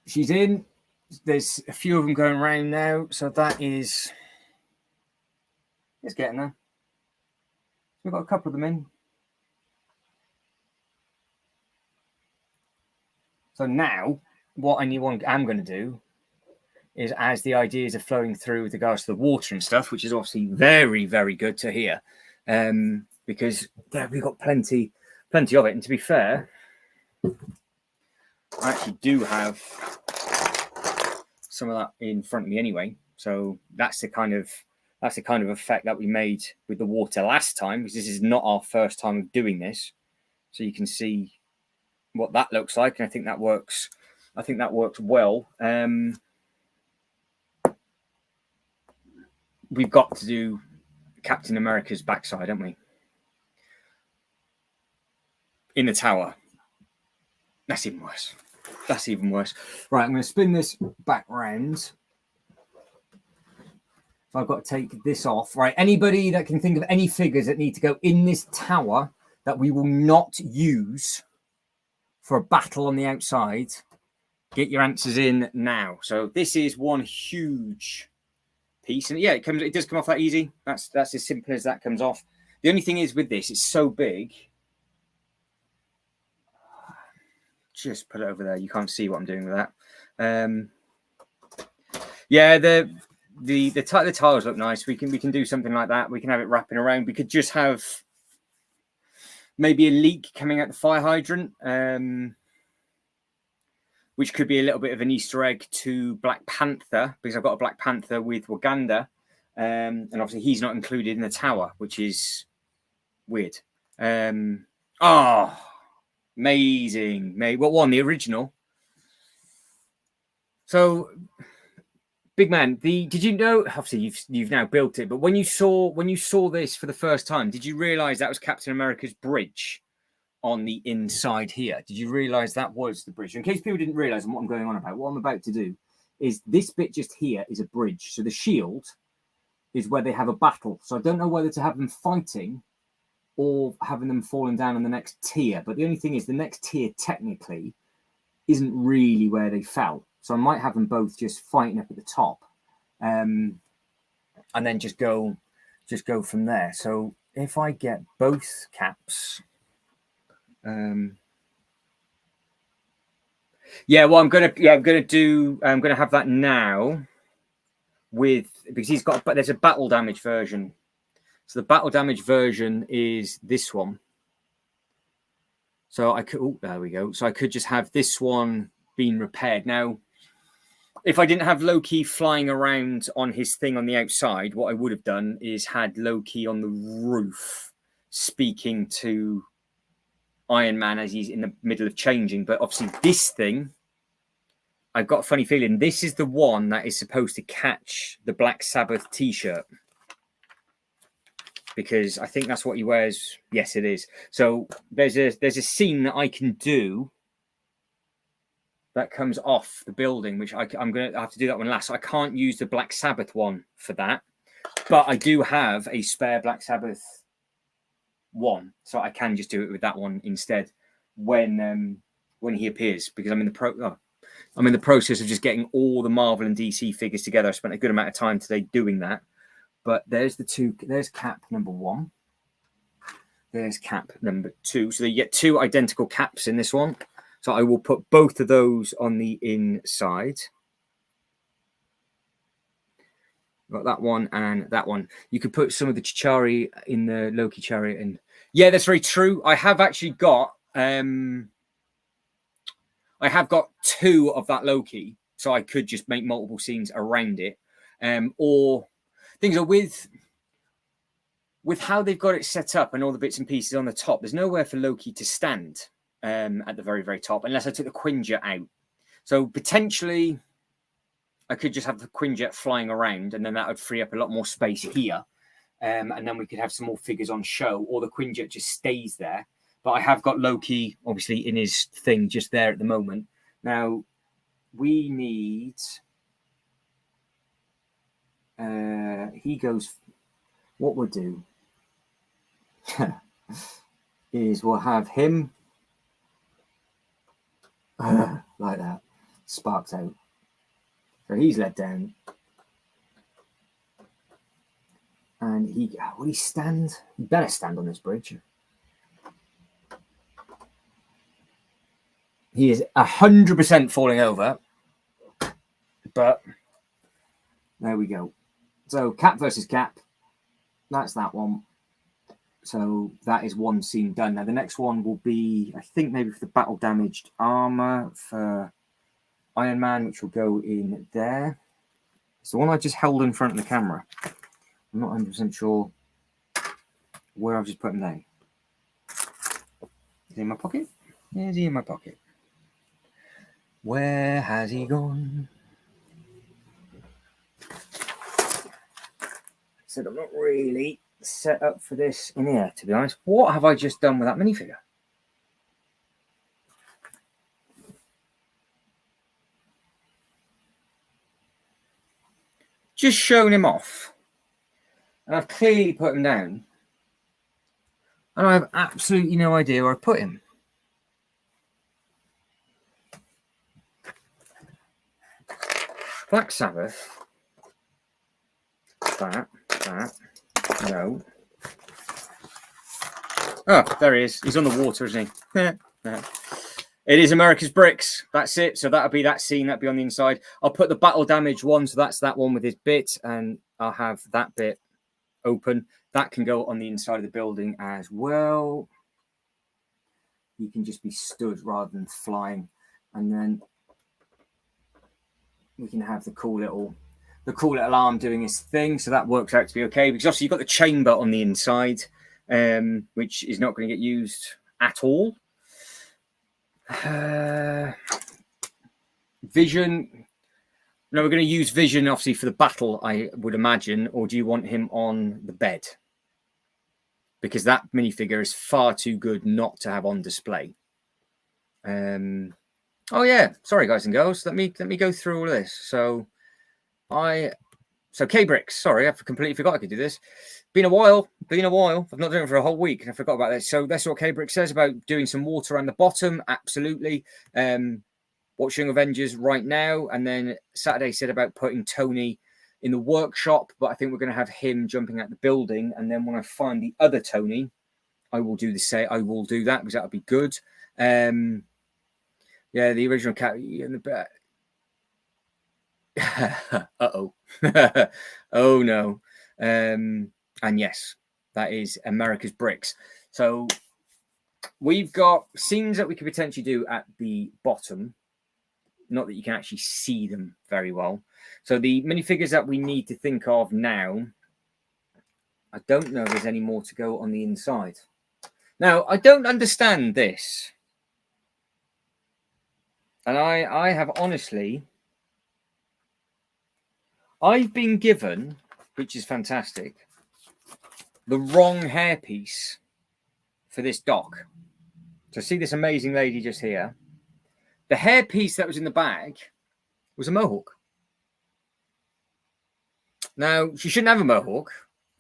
[SPEAKER 1] she's in. There's a few of them going around now. So that is... It's getting there. We've got a couple of them in. So now, what I'm going to do is, as the ideas are flowing through with regards to the water and stuff, which is obviously very, very good to hear, because we've got plenty of it. And to be fair, I actually do have some of that in front of me anyway. So that's the kind of effect that we made with the water last time, because this is not our first time of doing this. So you can see what that looks like, and I think that works. I think that works well. We've got to do Captain America's backside, haven't we? In the tower. That's even worse. That's even worse. Right, I'm going to spin this back round. So I've got to take this off. Right, anybody that can think of any figures that need to go in this tower that we will not use for a battle on the outside, get your answers in now. So this is one huge piece, and yeah, it does come off that easy. That's as simple as that comes off. The only thing is with this, it's so big. Just put it over there. You can't see what I'm doing with that. Yeah, the tiles look nice. We can do something like that. We can have it wrapping around. We could just have maybe a leak coming out the fire hydrant, which could be a little bit of an Easter egg to Black Panther, because I've got a Black Panther with Wakanda, and obviously he's not included in the tower, which is weird. Amazing. What one? The original. So, big man, did you know? Obviously, you've now built it, but when you saw this for the first time, did you realise that was Captain America's bridge on the inside here? Did you realise that was the bridge? In case people didn't realise what I'm going on about, what I'm about to do is this bit just here is a bridge. So the shield is where they have a battle. So I don't know whether to have them fighting or having them falling down on the next tier. But the only thing is the next tier technically isn't really where they fell. So I might have them both just fighting up at the top. And then just go from there. So if I get both caps, yeah, well, I'm gonna have that now because he's got, but there's a battle damage version. So the battle damage version is this one. So I could, oh, there we go. So I could just have this one being repaired. Now, if I didn't have Loki flying around on his thing on the outside, what I would have done is had Loki on the roof speaking to Iron Man as he's in the middle of changing. But obviously this thing, I've got a funny feeling this is the one that is supposed to catch the Black Sabbath t-shirt. Because I think that's what he wears. Yes, it is. So there's a scene that I can do that comes off the building, which I'm going to have to do that one last. So I can't use the Black Sabbath one for that. But I do have a spare Black Sabbath one. So I can just do it with that one instead when he appears. Because I'm in the process of just getting all the Marvel and DC figures together. I spent a good amount of time today doing that. But there's there's cap number 1. There's cap number 2. So you get 2 identical caps in this one. So I will put both of those on the inside. Got that one and that one. You could put some of the Chitauri in the Loki chariot. And yeah, that's very true. I have actually got 2 of that Loki. So I could just make multiple scenes around it. Or things are with how they've got it set up and all the bits and pieces on the top, there's nowhere for Loki to stand at the very, very top, unless I took the Quinjet out. So potentially I could just have the Quinjet flying around, and then that would free up a lot more space here. And then we could have some more figures on show, or the Quinjet just stays there. But I have got Loki, obviously, in his thing just there at the moment. Now, we need... he goes... What we'll do is we'll have him like that, sparks out. So he's let down. And will he stand? He better stand on this bridge. He is 100% falling over. But there we go. So Cap versus Cap. That's that one. So that is one scene done. Now the next one will be, I think, maybe for the battle damaged armor for Iron Man, which will go in there. It's the one I just held in front of the camera. I'm not 100% sure where I've just put him there. Is he in my pocket? Is he in my pocket? Where has he gone? So I'm not really set up for this in here, to be honest. What have I just done with that minifigure? Just shown him off. And I've clearly put him down. And I have absolutely no idea where I put him. Black Sabbath. That. No. Oh, there he is. He's on the water, isn't he? It is America's Bricks. That's it. So that'll be that scene. That'll be on the inside. I'll put the battle damage one. So that's that one with his bit. And I'll have that bit open. That can go on the inside of the building as well. He can just be stood rather than flying. And then we can have the cool little arm doing his thing. So that works out to be okay. Because obviously you've got the chamber on the inside, which is not going to get used at all. Vision. Now we're going to use Vision, obviously, for the battle, I would imagine, or do you want him on the bed? Because that minifigure is far too good not to have on display. Oh yeah, sorry guys and girls. Let me go through all of this. So K-Bricks. Sorry, I completely forgot I could do this. Been a while. I've not done it for a whole week, and I forgot about this. So that's what K-Bricks says about doing some water on the bottom. Absolutely. Watching Avengers right now, and then Saturday said about putting Tony in the workshop, but I think we're going to have him jumping at the building, and then when I find the other Tony, I will do the same. I will do that because that'll be good. Yeah, the original cat in the back. Uh-oh. Oh no. And yes, that is America's Bricks. So we've got scenes that we could potentially do at the bottom. Not that you can actually see them very well. So the minifigures that we need to think of now, I don't know if there's any more to go on the inside. Now, I don't understand this. And I have honestly, I've been given, which is fantastic, the wrong hairpiece for this doc. So see this amazing lady just here. The hairpiece that was in the bag was a mohawk. Now, she shouldn't have a mohawk,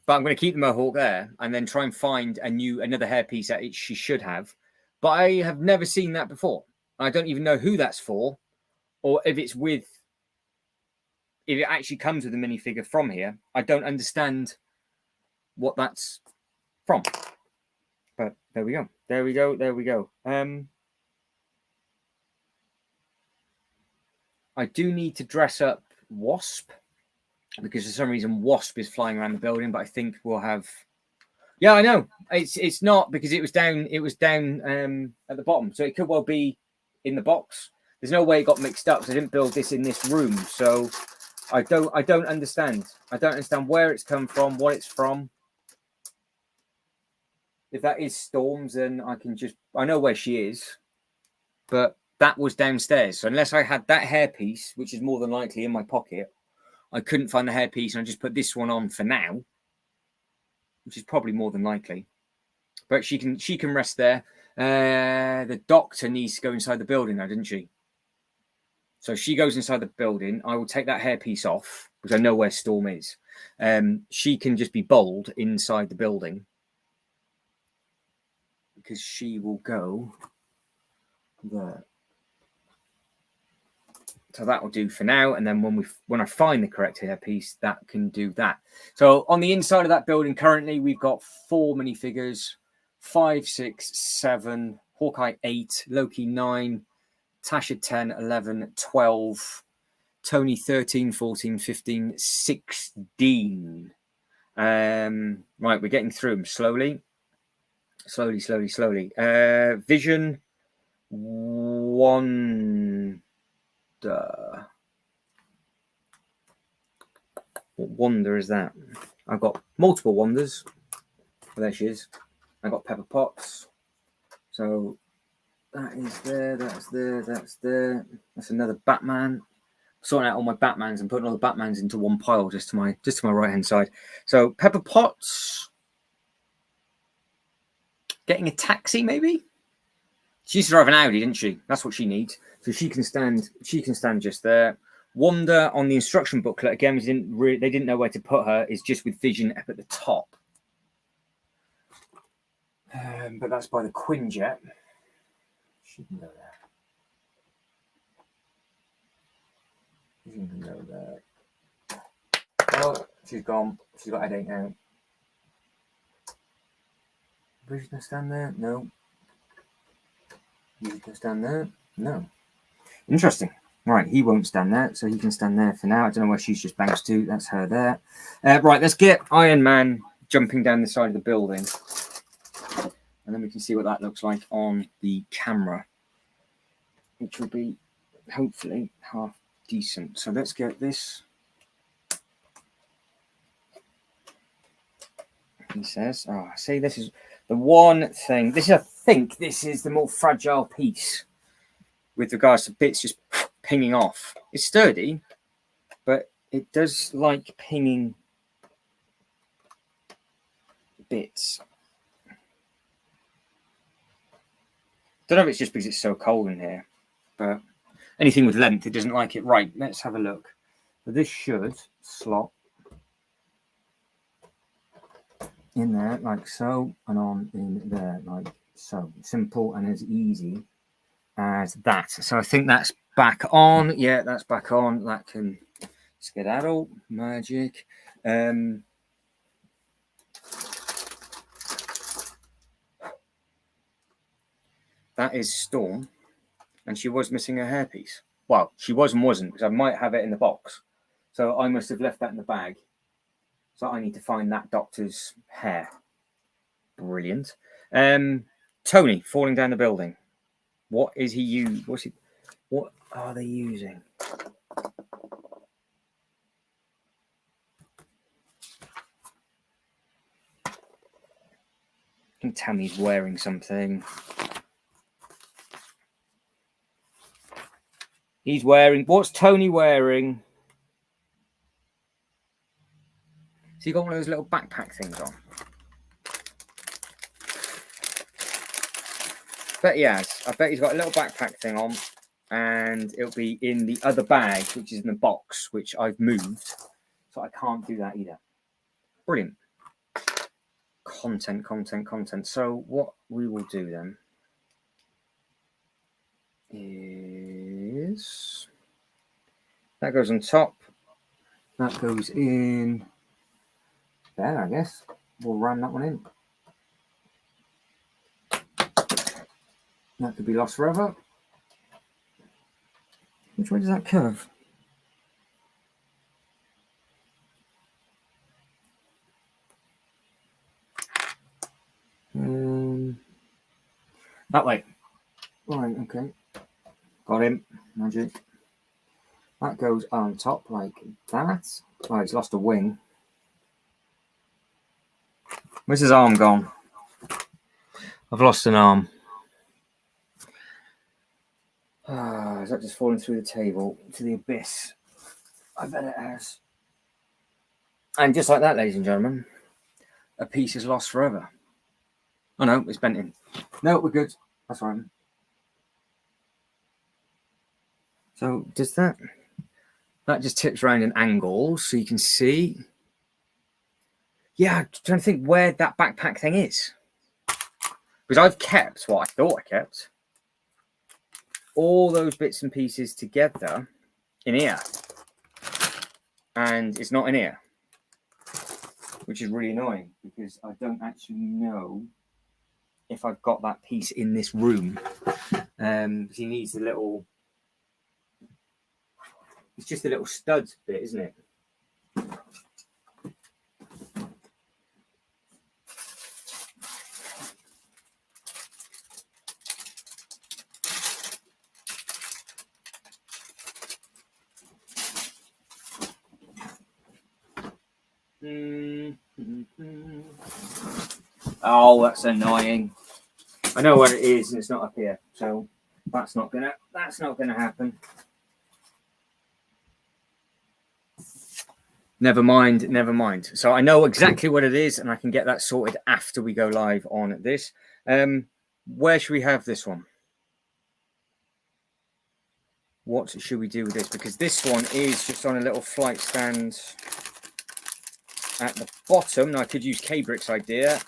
[SPEAKER 1] but I'm going to keep the mohawk there and then try and find another hairpiece that she should have. But I have never seen that before. I don't even know who that's for, or if it actually comes with a minifigure from here. I don't understand what that's from. But there we go. There we go. I do need to dress up Wasp, because for some reason Wasp is flying around the building, but I think we'll have. Yeah, I know. It's not, because it was down at the bottom, so it could well be in the box. There's no way it got mixed up, so I didn't build this in this room. So I don't understand. I don't understand where it's come from, what it's from. If that is Storm's, then I know where she is, but that was downstairs. So unless I had that hairpiece, which is more than likely in my pocket, I couldn't find the hairpiece, and I just put this one on for now, which is probably more than likely. But she can rest there. The doctor needs to go inside the building now, didn't she? So she goes inside the building. I will take that hairpiece off because I know where Storm is. She can just be bold inside the building because she will go there. So that will do for now. And then when I find the correct hairpiece, that can do that. So on the inside of that building, currently we've got 4 minifigures: 5, 6, 7, Hawkeye 8, Loki 9, Tasha 10, 11, 12, Tony 13, 14, 15, 16. Right, we're getting through them slowly. Vision 1. What wonder is that? I've got multiple wonders. Oh, there she is. I got Pepper Potts. So that is there. That's there. That's there. That's another Batman. Sorting out all my Batmans and putting all the Batmans into one pile just to my right hand side. So Pepper Potts getting a taxi, maybe. She used to drive an Audi, didn't she? That's what she needs. So she can stand. She can stand just there. Wanda on the instruction booklet again. They didn't know where to put her. Is just with Vision up at the top. But that's by the Quinjet. She can go there. Vision can go there. Oh, she's gone. She's got a headache now. Vision can stand there. No. Vision can stand there. No. Interesting. Right, he won't stand there, so he can stand there for now. I don't know where she's just bounced to. That's her there. Right, let's get Iron Man jumping down the side of the building. And then we can see what that looks like on the camera, which will be, hopefully, half decent. So let's get this. He says, oh, see, this is the one thing. I think this is the more fragile piece with regards to bits just pinging off. It's sturdy, it does like pinging bits. Don't know if it's just because it's so cold in here, but anything with length, it doesn't like it. Right, let's have a look. So this should slot in there like so, and on in there like so. Simple and as easy as that. So I think that's back on. Yeah, that's back on. That can skedaddle. Magic. That is Storm, and she was missing her hairpiece. Well, she was and wasn't, because I might have it in the box. So I must have left that in the bag. So I need to find that doctor's hair. Brilliant. Tony falling down the building. What is he using? What are they using? I think Tammy's wearing something. He's wearing... What's Tony wearing? So he got one of those little backpack things on. Bet he has. I bet he's got a little backpack thing on, and it'll be in the other bag, which is in the box, which I've moved. So I can't do that either. Brilliant. Content. So what we will do then is that goes on top. That goes in there, I guess. We'll ram that one in. That could be lost forever. Which way does that curve? That way. Right, okay. Got him. Magic. That goes on top like that. Oh, he's lost a wing. Where's his arm gone? I've lost an arm. Is that just falling through the table to the abyss? I bet it has. And just like that, ladies and gentlemen, a piece is lost forever. Oh no, it's bent in. No, we're good. That's right. So does that just tips around an angle so you can see? Yeah, I'm trying to think where that backpack thing is. Because I've kept what I thought I kept. All those bits and pieces together in here. And it's not in here. Which is really annoying because I don't actually know if I've got that piece in this room. He needs a little... It's just a little stud bit, isn't it? Oh, that's annoying. I know where it is, and it's not up here, so that's not gonna happen. Never mind. So I know exactly what it is, and I can get that sorted after we go live on this. Where should we have this one? What should we do with this? Because this one is just on a little flight stand at the bottom. Now I could use K-Brick's idea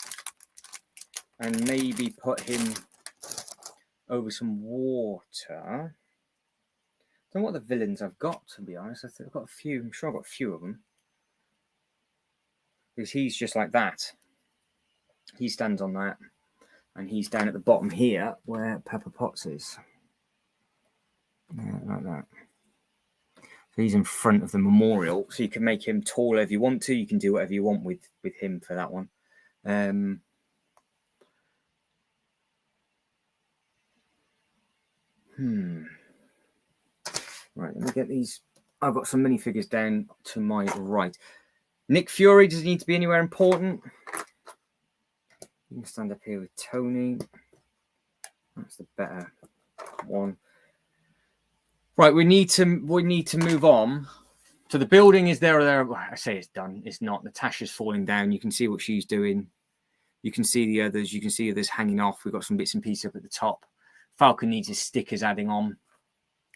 [SPEAKER 1] and maybe put him over some water. I don't know what the villains I've got, to be honest. I've got a few. I'm sure I've got a few of them. Because he's just like that. He stands on that. And he's down at the bottom here where Pepper Potts is. Yeah, like that. So he's in front of the memorial. So you can make him taller if you want to. You can do whatever you want with him for that one. Right, let me get these. I've got some minifigures down to my right. Nick Fury, does he need to be anywhere important? You can stand up here with Tony. That's the better one. Right, we need to move on. So the building is there or there. I say it's done. It's not. Natasha's falling down. You can see what she's doing. You can see the others. You can see others hanging off. We've got some bits and pieces up at the top. Falcon needs his stickers adding on,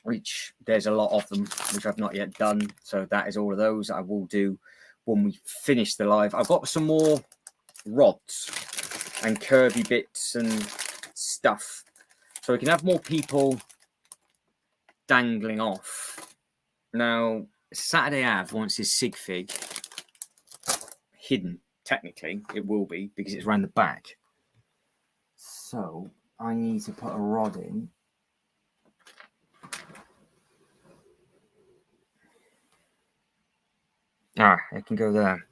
[SPEAKER 1] which there's a lot of them, which I've not yet done. So that is all of those I will do when we finish the live. I've got some more rods and curvy bits and stuff. So we can have more people dangling off. Now, Saturday Ave wants his sig fig hidden. Technically, it will be because it's around the back. So I need to put a rod in. It can go there.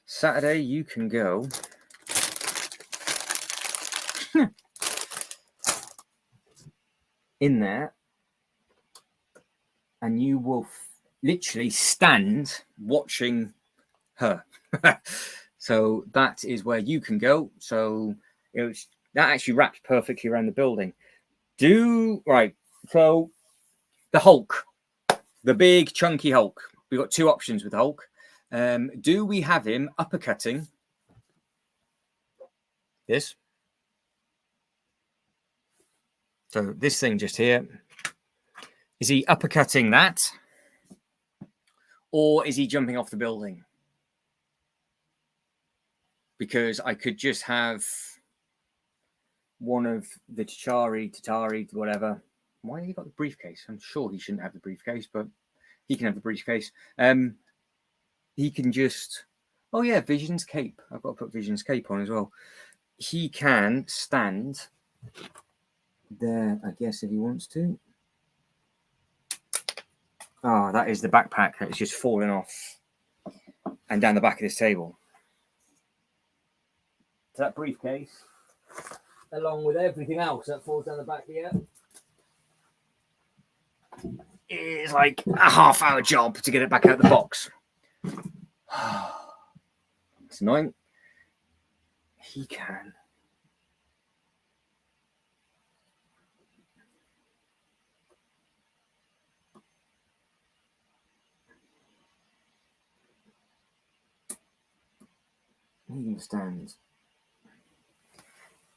[SPEAKER 1] Saturday, you can go. In there. And you will literally stand watching her. So that is where you can go. So that actually wraps perfectly around the building. Right. So the Hulk, the big chunky Hulk. We've got two options with Hulk. Do we have him uppercutting this? So this thing just here. Is he uppercutting that? Or is he jumping off the building? Because I could just have one of the Tatari, whatever. Why have you got the briefcase? I'm sure he shouldn't have the briefcase, but he can have the briefcase. He can just... Oh, yeah, Vision's cape. I've got to put Vision's cape on as well. He can stand there, I guess, if he wants to. Oh, that is the backpack that's just falling off and down the back of this table. So that briefcase, along with everything else that falls down the back here, is like a half-hour job to get it back out of the box. It's annoying. He can. He can stand.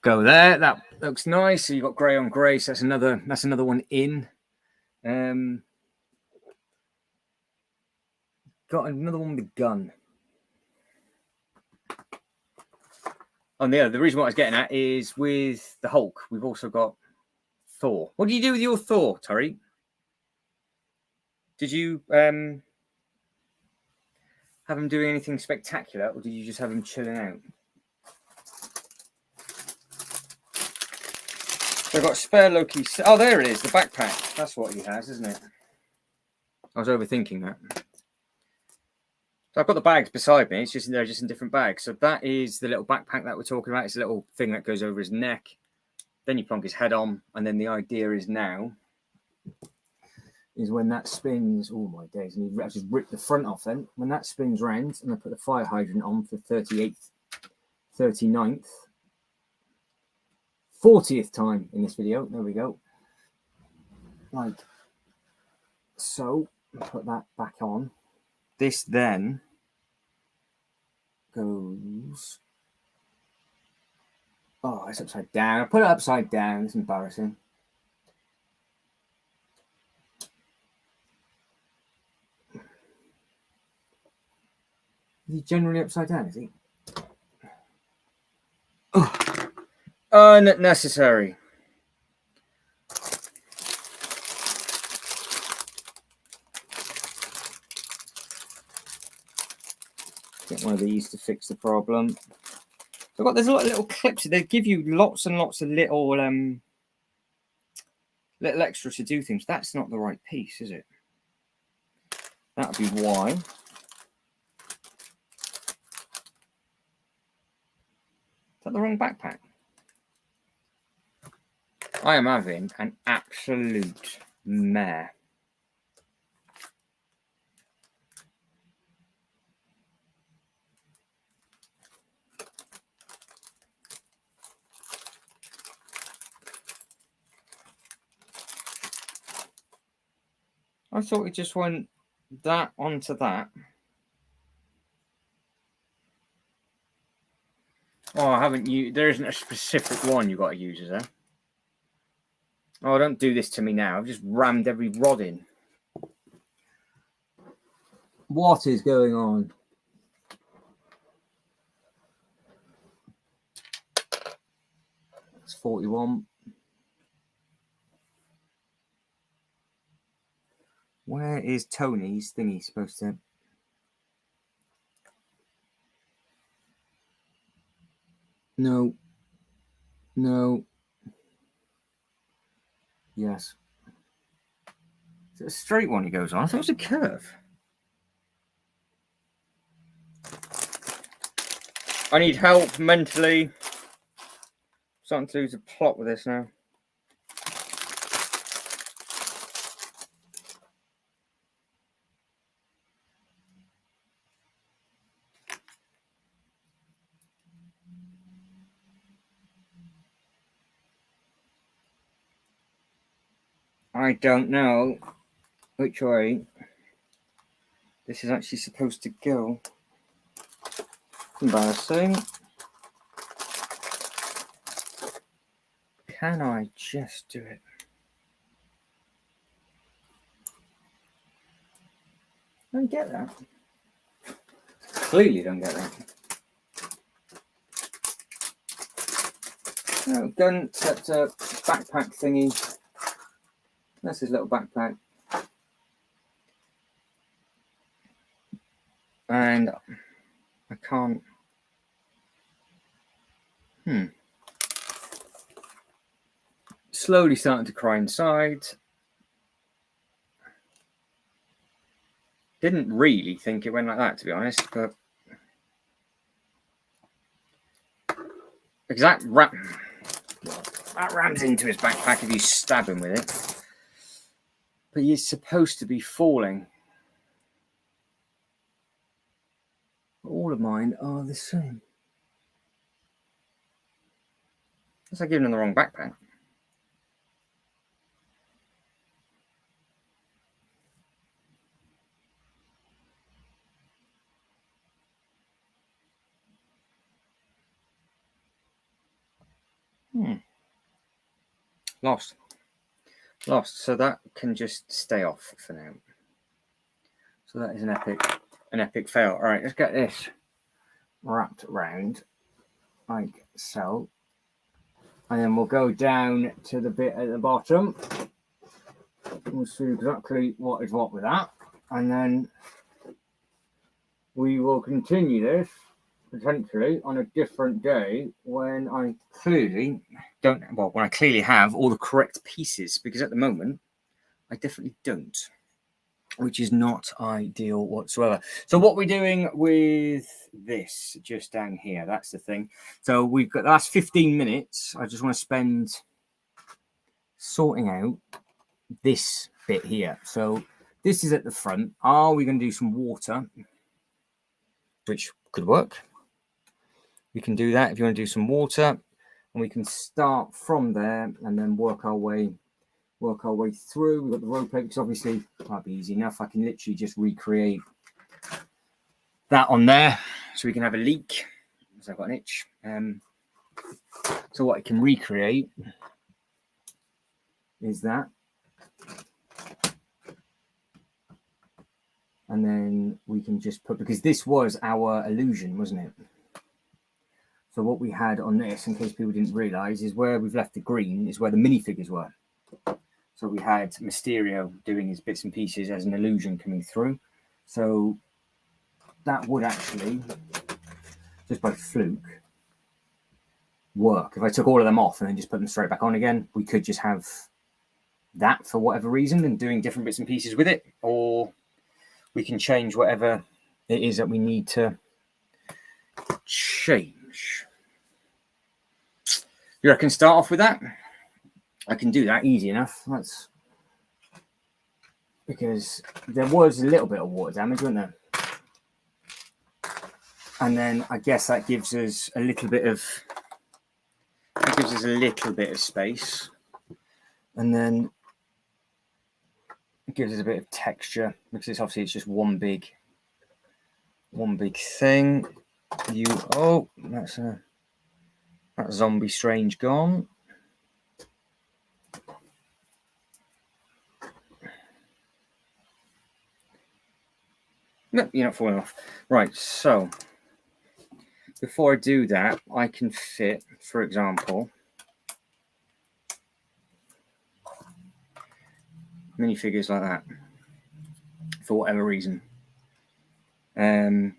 [SPEAKER 1] Go there. That looks nice. So you've got grey on grey. So that's another one in. Got another one with a gun. Oh, yeah, the reason what I was getting at is with the Hulk, we've also got Thor. What do you do with your Thor, Tariq? Did you have him doing anything spectacular, or did you just have him chilling out? So I've got spare Loki. Oh, there it is, the backpack. That's what he has, isn't it? I was overthinking that. So I've got the bags beside me. It's just they're just in different bags. So that is the little backpack that we're talking about. It's a little thing that goes over his neck. Then you plonk his head on, and then the idea is now is when that spins. Oh my days! And you just rip the front off. Then when that spins round, and I put the fire hydrant on for 38th, 39th, 40th time in this video. There we go. Like so. Put that back on. This then goes. Oh, it's upside down. I put it upside down. It's embarrassing. Is he generally upside down? Is he? Oh. Unnecessary. Get one of these to fix the problem. So there's a lot of little clips. They give you lots and lots of little extras to do things. That's not the right piece, is it? That would be why. Is that the wrong backpack? I am having an absolute mare. I thought it just went that onto that. Oh, I haven't used. There isn't a specific one you've got to use, is there? Oh, don't do this to me now. I've just rammed every rod in. What is going on? It's 41. Where is Tony's thingy supposed to? No. No. Yes. Is it a straight one he goes on? I thought it was a curve. I need help mentally. I'm starting to lose the plot with this now. I don't know which way this is actually supposed to go. Embarrassing. Can I just do it? I don't get that. Clearly don't get that. No, gun, that's a backpack thingy. That's his little backpack. And I can't. Slowly starting to cry inside. Didn't really think it went like that, to be honest, but because that rams into his backpack if you stab him with it. But he's supposed to be falling. All of mine are the same. It's like giving him the wrong backpack. Lost. So that can just stay off for now. So that is an epic fail. All right, let's get this wrapped around like so. And then we'll go down to the bit at the bottom. We'll see exactly what is what with that. And then we will continue this potentially on a different day when I clearly when I clearly have all the correct pieces, because at the moment I definitely don't, which is not ideal whatsoever. So what we're doing with this just down here, that's the thing. So we've got the last 15 minutes. I just want to spend sorting out this bit here. So this is at the front. Are we going to do some water? Which could work. We can do that if you want to do some water, and we can start from there and then work our way through. We've got the rope because obviously that'd be easy enough. I can literally just recreate that on there, so we can have a leak. So I've got an itch. So what I can recreate is that, and then we can just put, because this was our illusion, wasn't it? So what we had on this, in case people didn't realise, is where we've left the green is where the minifigures were. So we had Mysterio doing his bits and pieces as an illusion coming through. So that would actually, just by fluke, work. If I took all of them off and then just put them straight back on again, we could just have that for whatever reason and doing different bits and pieces with it. Or we can change whatever it is that we need to change. You reckon start off with that? I can do that easy enough. That's because there was a little bit of water damage, wasn't there? And then I guess that gives us a little bit of space. And then It gives us a bit of texture because it's obviously it's just one big thing. That's that zombie strange gone. No, you're not falling off. Right, so before I do that, I can fit, for example, minifigures like that for whatever reason. And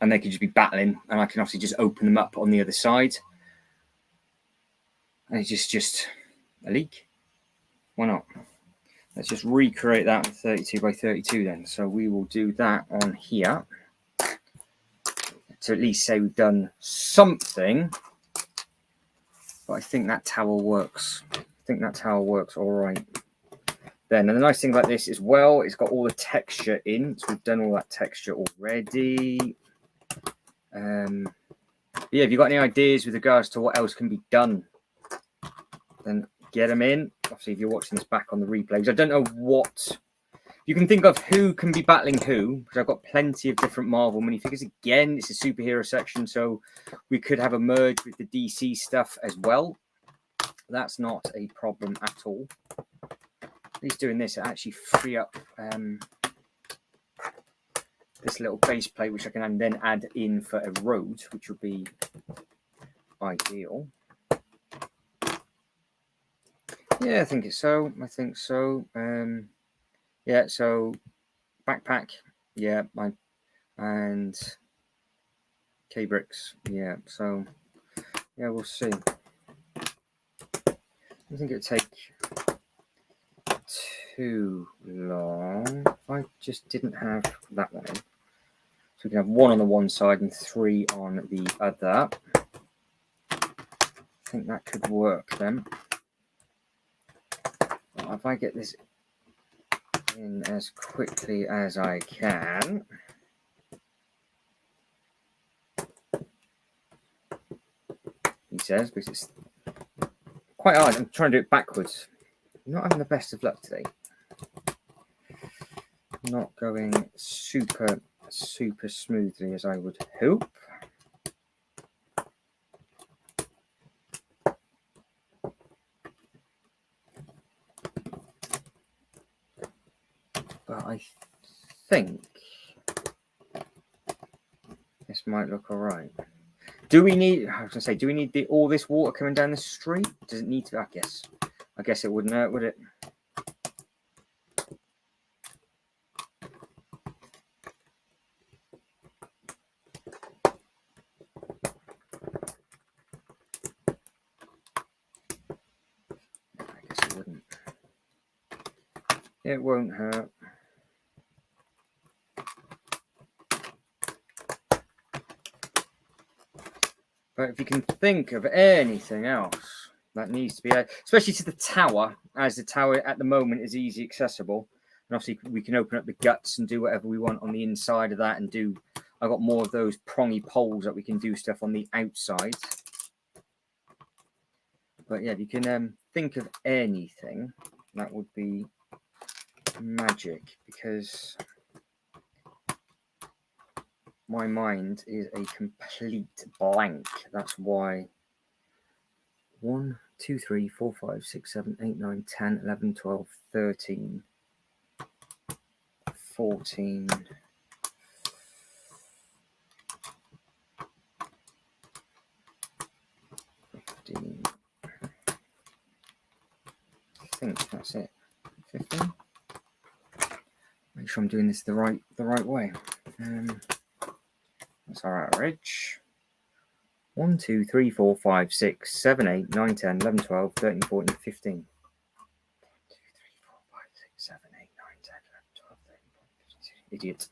[SPEAKER 1] they could just be battling, and I can obviously just open them up on the other side. And it's just a leak. Why not? Let's just recreate that in 32 by 32 then. So we will do that on here to at least say we've done something. But I think that tower works. I think that tower works all right. Then, and the nice thing about this as well, it's got all the texture in. So we've done all that texture already. Yeah, if you've got any ideas with regards to what else can be done, then get them in. Obviously, if you're watching this back on the replays, I don't know what you can think of who can be battling who, because I've got plenty of different Marvel minifigures. Again, it's a superhero section, so we could have a merge with the DC stuff as well. That's not a problem at all. At least doing this, it actually free up this little base plate, which I can then add in for a road, which would be ideal. Yeah, I think it's so. I think so. Yeah, so backpack, yeah, and K-bricks, yeah. So yeah, we'll see. I think it'd take too long. I just didn't have that one in. So we can have one on the one side and three on the other. I think that could work then. Well, if I get this in as quickly as I can. He says, because it's quite hard. I'm trying to do it backwards. I'm not having the best of luck today. Not going super smoothly as I would hope. But I think this might look all right. Do we need? I was gonna say, do we need all this water coming down the street? Does it need to? I guess it wouldn't hurt, would it? I guess it wouldn't. It won't hurt. But if you can think of anything else that needs to be added, especially to the tower, as the tower at the moment is easy accessible, and obviously we can open up the guts and do whatever we want on the inside of that, and do. I've got more of those prongy poles that we can do stuff on the outside. But yeah, if you can think of anything, that would be magic, because my mind is a complete blank. That's why 1, 2, 3, 4, 5, 6, 7, 8, 9, 10, 11, 12, 13, 14, 15. I think that's it. 15. Make sure I'm doing this the right way. That's our average. 1, 2, 3, 4, 5, 6, 7, 8, 9, 10, 11, 12, 13, 14, 15. 1, 2, 3, 4, 5, 6, 7, 8, 9, 10, 11, 12, 13, 14, 15. Idiot.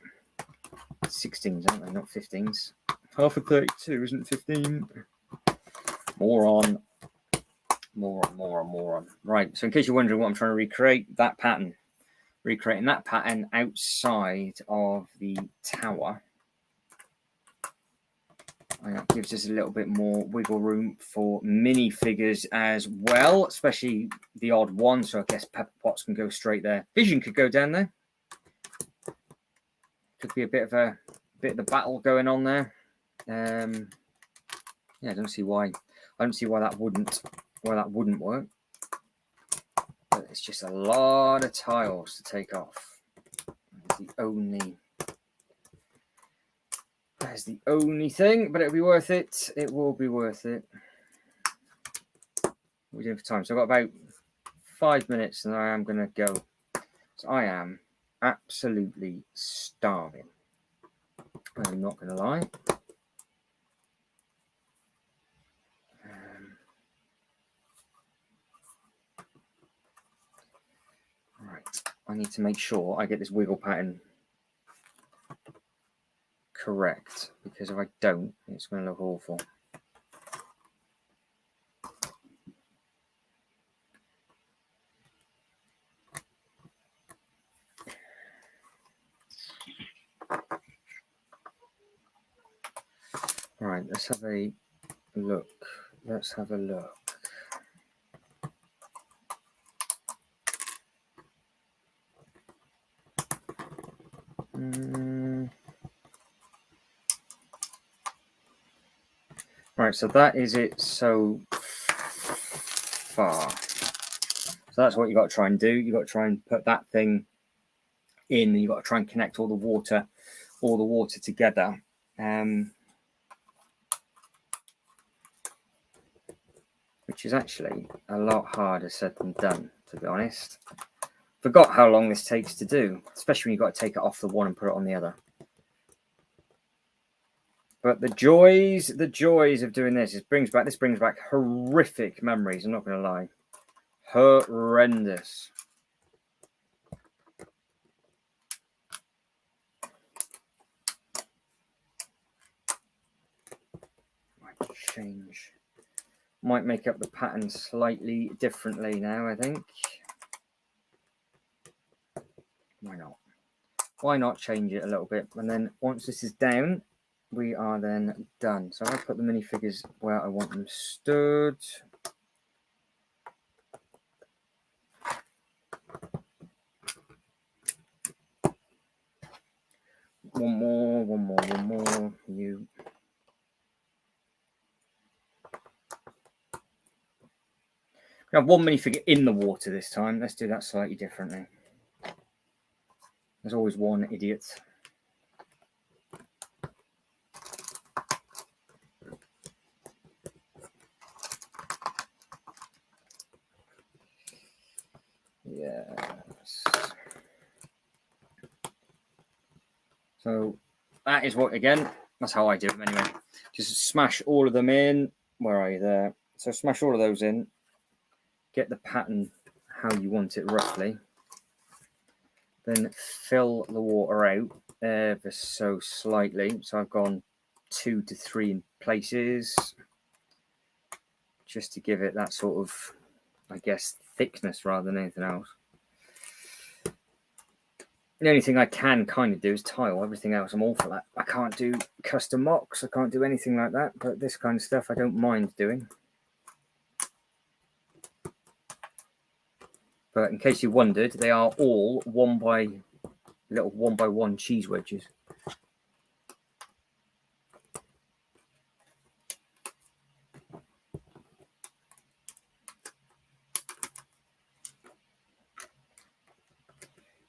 [SPEAKER 1] 16s, aren't they? Not 15s. Half of 32 isn't 15. Moron. Right, so in case you're wondering what I'm trying to recreate, that pattern. Recreating that pattern outside of the tower. And that gives us a little bit more wiggle room for minifigures as well, especially the odd one. So I guess Pepper Potts can go straight there. Vision could go down there. Could be a bit of the battle going on there. Yeah, I don't see why. I don't see why that wouldn't work. But it's just a lot of tiles to take off. That's the only thing, but it'll be worth it. It will be worth it. We're doing for time, so I've got about 5 minutes, and I am going to go. So I am absolutely starving. I'm not going to lie. Right, I need to make sure I get this wiggle pattern correct, because if I don't, it's going to look awful. Right, let's have a look. Let's have a look. Right, so that is it so far. So that's what you got to try and do. You got to try and put that thing in, and you got to try and connect all the water together. Which is actually a lot harder said than done, to be honest. Forgot how long this takes to do, especially when you've got to take it off the one and put it on the other. But the joys of doing this, this brings back horrific memories, I'm not going to lie. Horrendous. Might change. Might make up the pattern slightly differently now, I think. Why not? Why not change it a little bit? And then once this is down, we are then done. So I'll put the minifigures where I want them stood. One more. You. We have one minifigure in the water this time. Let's do that slightly differently. There's always one idiot. Yes. So that is what, again, that's how I do them anyway. Just smash all of them in. Where are you there? So smash all of those in. Get the pattern how you want it roughly. Then fill the water out ever so slightly. So I've gone 2 to 3 places. Just to give it that sort of, I guess, thickness rather than anything else. The only thing I can kind of do is tile. Everything else I'm awful at. I can't do custom mocks. I can't do anything like that. But this kind of stuff I don't mind doing. But in case you wondered, they are all one by one cheese wedges.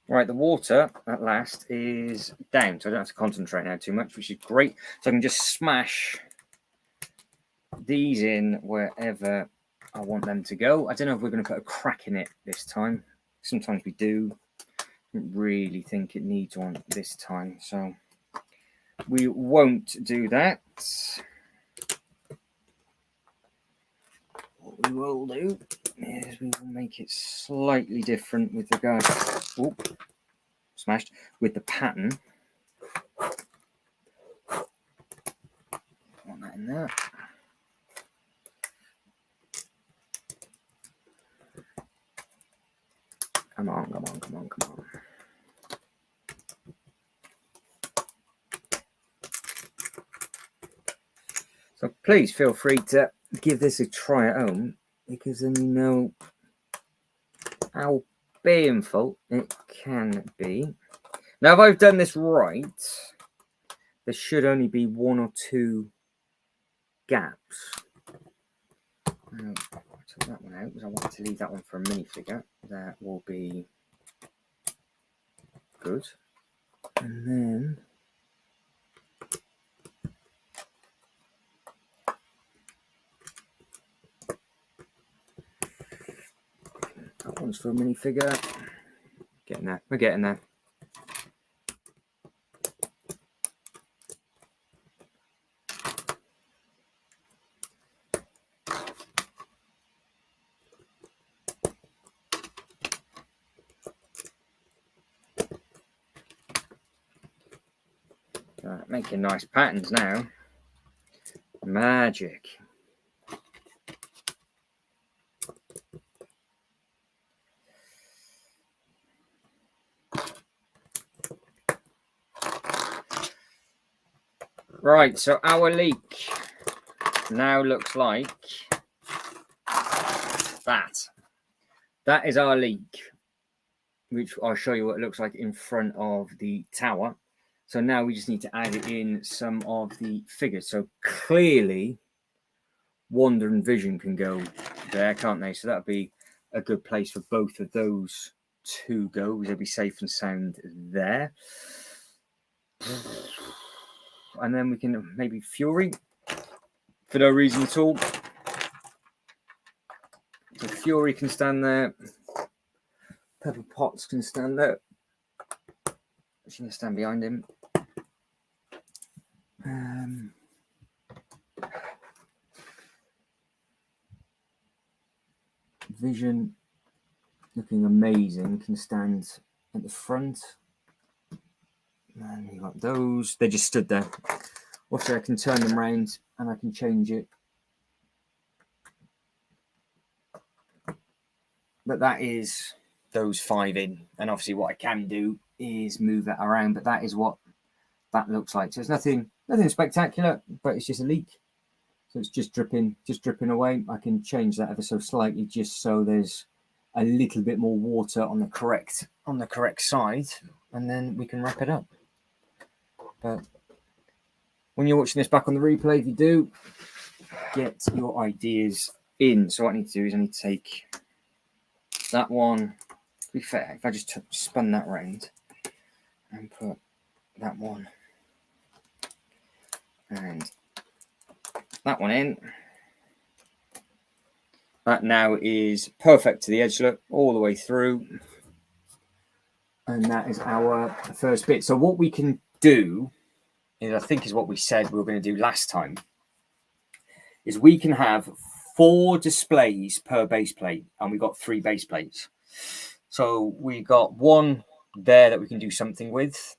[SPEAKER 1] Right, the water at last is down, so I don't have to concentrate now too much, which is great. So I can just smash these in wherever I want them to go. I don't know if we're going to put a crack in it this time. Sometimes we do. I don't really think it needs one this time, so we won't do that. What we will do is we will make it slightly different with regards to, smashed, with the pattern. Want that in there. Come on. So please feel free to give this a try at home, because then you know how painful it can be. Now, if I've done this right, there should only be 1 or 2 gaps. Now, I took that one out because I wanted to leave that one for a minifigure. That will be good. And then that one's for a minifigure. Getting there. We're getting there. Right, making nice patterns now. Magic. Right, so our leak now looks like that. That is our leak, which I'll show you what it looks like in front of the tower. So now we just need to add in some of the figures. So clearly, Wonder and Vision can go there, can't they? So that'll be a good place for both of those to go, because they'll be safe and sound there. And then we can maybe Fury for no reason at all. So Fury can stand there. Pepper Potts can stand there. She's going to stand behind him. Vision, looking amazing, can stand at the front. And you got those. They just stood there. Also, I can turn them around and I can change it. But that is those 5 in. And obviously what I can do is move that around. But that is what that looks like. So it's nothing spectacular, but it's just a leak. So it's just dripping away. I can change that ever so slightly just so there's a little bit more water on the correct side. And then we can wrap it up. But when you're watching this back on the replay, if you do, get your ideas in. So what I need to do is I need to take that one. To be fair, if I just spun that round and put that one and that one in, that now is perfect to the edge look all the way through. And that is our first bit. So what we can do is, I think is what we said we were going to do last time, is we can have 4 displays per base plate, and we got 3 base plates. So we got one there that we can do something with.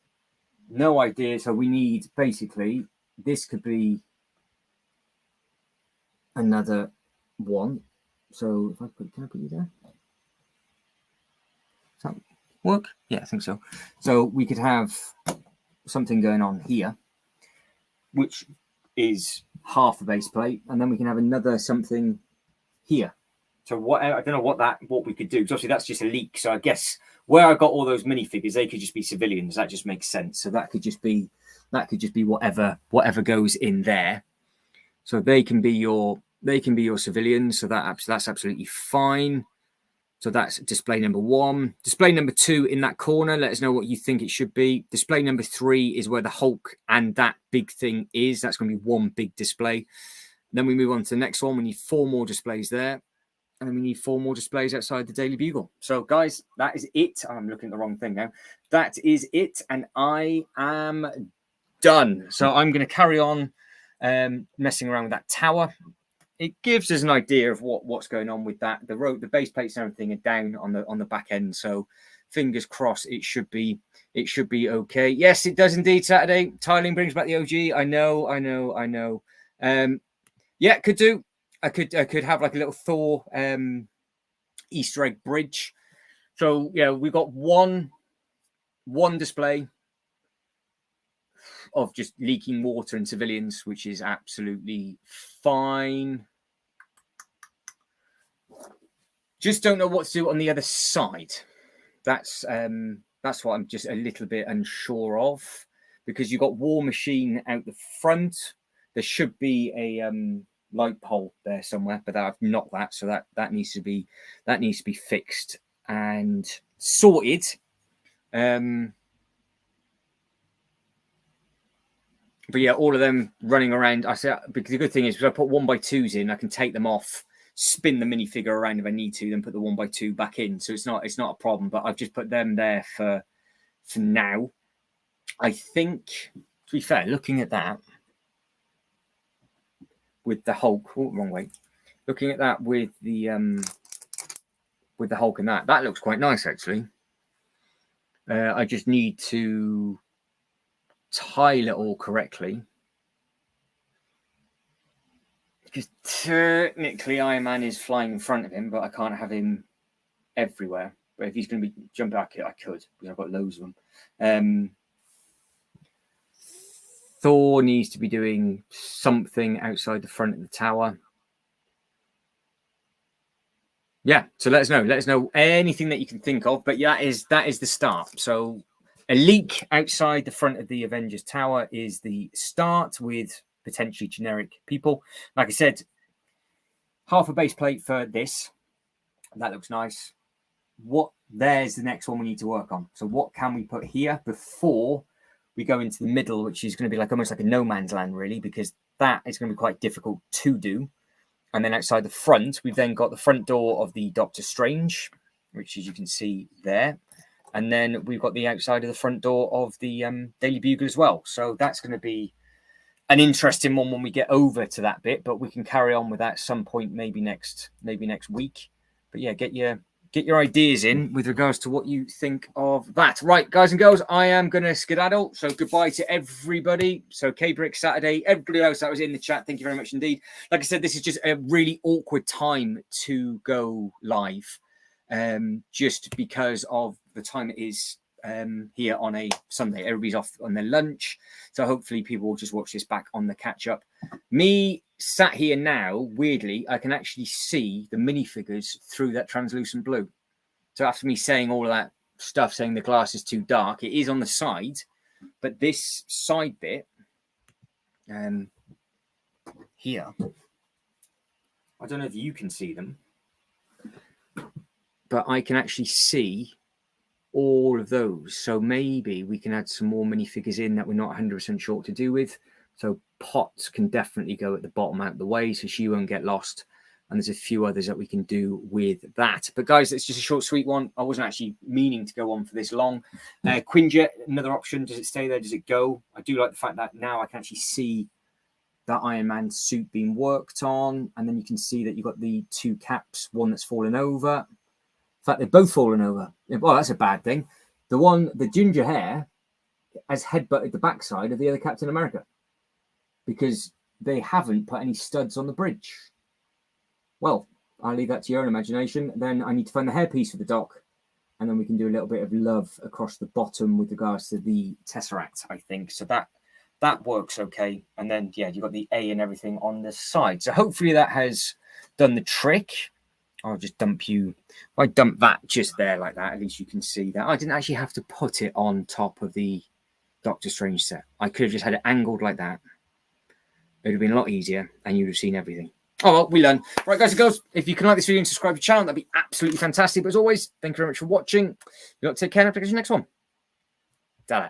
[SPEAKER 1] No idea. So we need, basically, this could be another one. So if I put, can I put you there? Does that work? Yeah, I think so. So we could have something going on here, which is half a base plate, and then we can have another something here. So what, I don't know what we could do, because obviously that's just a leak. So I guess where I got all those minifigures, they could just be civilians. That just makes sense. So that could just be whatever goes in there. So they can be your civilians. So that's absolutely fine. So that's display number 1. Display number 2 in that corner, let us know what you think it should be. Display number 3 is where the Hulk and that big thing is. That's going to be one big display. Then we move on to the next one. We need 4 more displays there. And then we need 4 more displays outside the Daily Bugle. So, guys, that is it. I'm looking at the wrong thing now. That is it. And I am done. So I'm going to carry on messing around with that tower. It gives us an idea of what's going on with that. The base plates and everything are down on the back end. So fingers crossed it should be okay. Yes, it does indeed. Saturday tiling brings back the OG. I know. Yeah, could do. I could have like a little Thor Easter egg bridge. So yeah, we've got one display. of just leaking water and civilians, which is absolutely fine. Just don't know what to do on the other side. That's what I'm just a little bit unsure of, because you've got War Machine out the front. There should be a light pole there somewhere, but I've knocked that, so that needs to be fixed and sorted. But yeah, all of them running around. I say, because the good thing is, because I put 1x2s in, I can take them off, spin the minifigure around if I need to, then put the 1x2 back in. So it's not a problem. But I've just put them there for now. I think, to be fair, looking at that with the Hulk, wrong way. Looking at that with the Hulk and that looks quite nice actually. I just need to tile it all correctly, because technically Iron Man is flying in front of him, but I can't have him everywhere. But if he's going to be jumping back, I could, because I've got loads of them. Thor needs to be doing something outside the front of the tower. Yeah, so let us know anything that you can think of. But yeah, that is the start. So a leak outside the front of the Avengers tower is the start, with potentially generic people. Like I said, half a base plate for this. That looks nice. There's the next one we need to work on. So what can we put here before we go into the middle, which is going to be almost like a no man's land, really, because that is going to be quite difficult to do. And then outside the front, we've then got the front door of the Doctor Strange, which, as you can see there. And then we've got the outside of the front door of the Daily Bugle as well. So that's going to be an interesting one when we get over to that bit. But we can carry on with that at some point, maybe next week. But yeah, get your ideas in with regards to what you think of that. Right, guys and girls, I am going to skedaddle. So goodbye to everybody. So K-Brick Saturday, everybody else that was in the chat, thank you very much indeed. Like I said, this is just a really awkward time to go live, just because of the time it is here on a Sunday. Everybody's off on their lunch. So hopefully people will just watch this back on the catch-up. Me sat here now, weirdly, I can actually see the minifigures through that translucent blue. So after me saying all of that stuff, saying the glass is too dark, it is on the side, but this side bit here, I don't know if you can see them, but I can actually see all of those. So maybe we can add some more minifigures in that we're not 100% sure what to do with. So Potts can definitely go at the bottom out of the way, so she won't get lost. And there's a few others that we can do with that. But guys, it's just a short, sweet one. I wasn't actually meaning to go on for this long. Quinjet, another option. Does it stay there? Does it go? I do like the fact that now I can actually see that Iron Man suit being worked on. And then you can see that you've got the two caps, one that's fallen over. In fact, they've both fallen over. Well, that's a bad thing. The ginger hair has headbutted the backside of the other Captain America, because they haven't put any studs on the bridge. Well, I'll leave that to your own imagination. Then I need to find the hairpiece for the Doc, and then we can do a little bit of love across the bottom with regards to the Tesseract, I think. So that works okay. And then, yeah, you've got the A and everything on the side. So hopefully that has done the trick. I'll just dump you. If I dump that just there like that, at least you can see that. I didn't actually have to put it on top of the Doctor Strange set. I could have just had it angled like that. It would have been a lot easier, and you'd have seen everything. Oh, well, we learn. Right, guys and girls, if you can like this video and subscribe to the channel, that'd be absolutely fantastic. But as always, thank you very much for watching. You got to take care, and I'll catch you next one. Ta-da.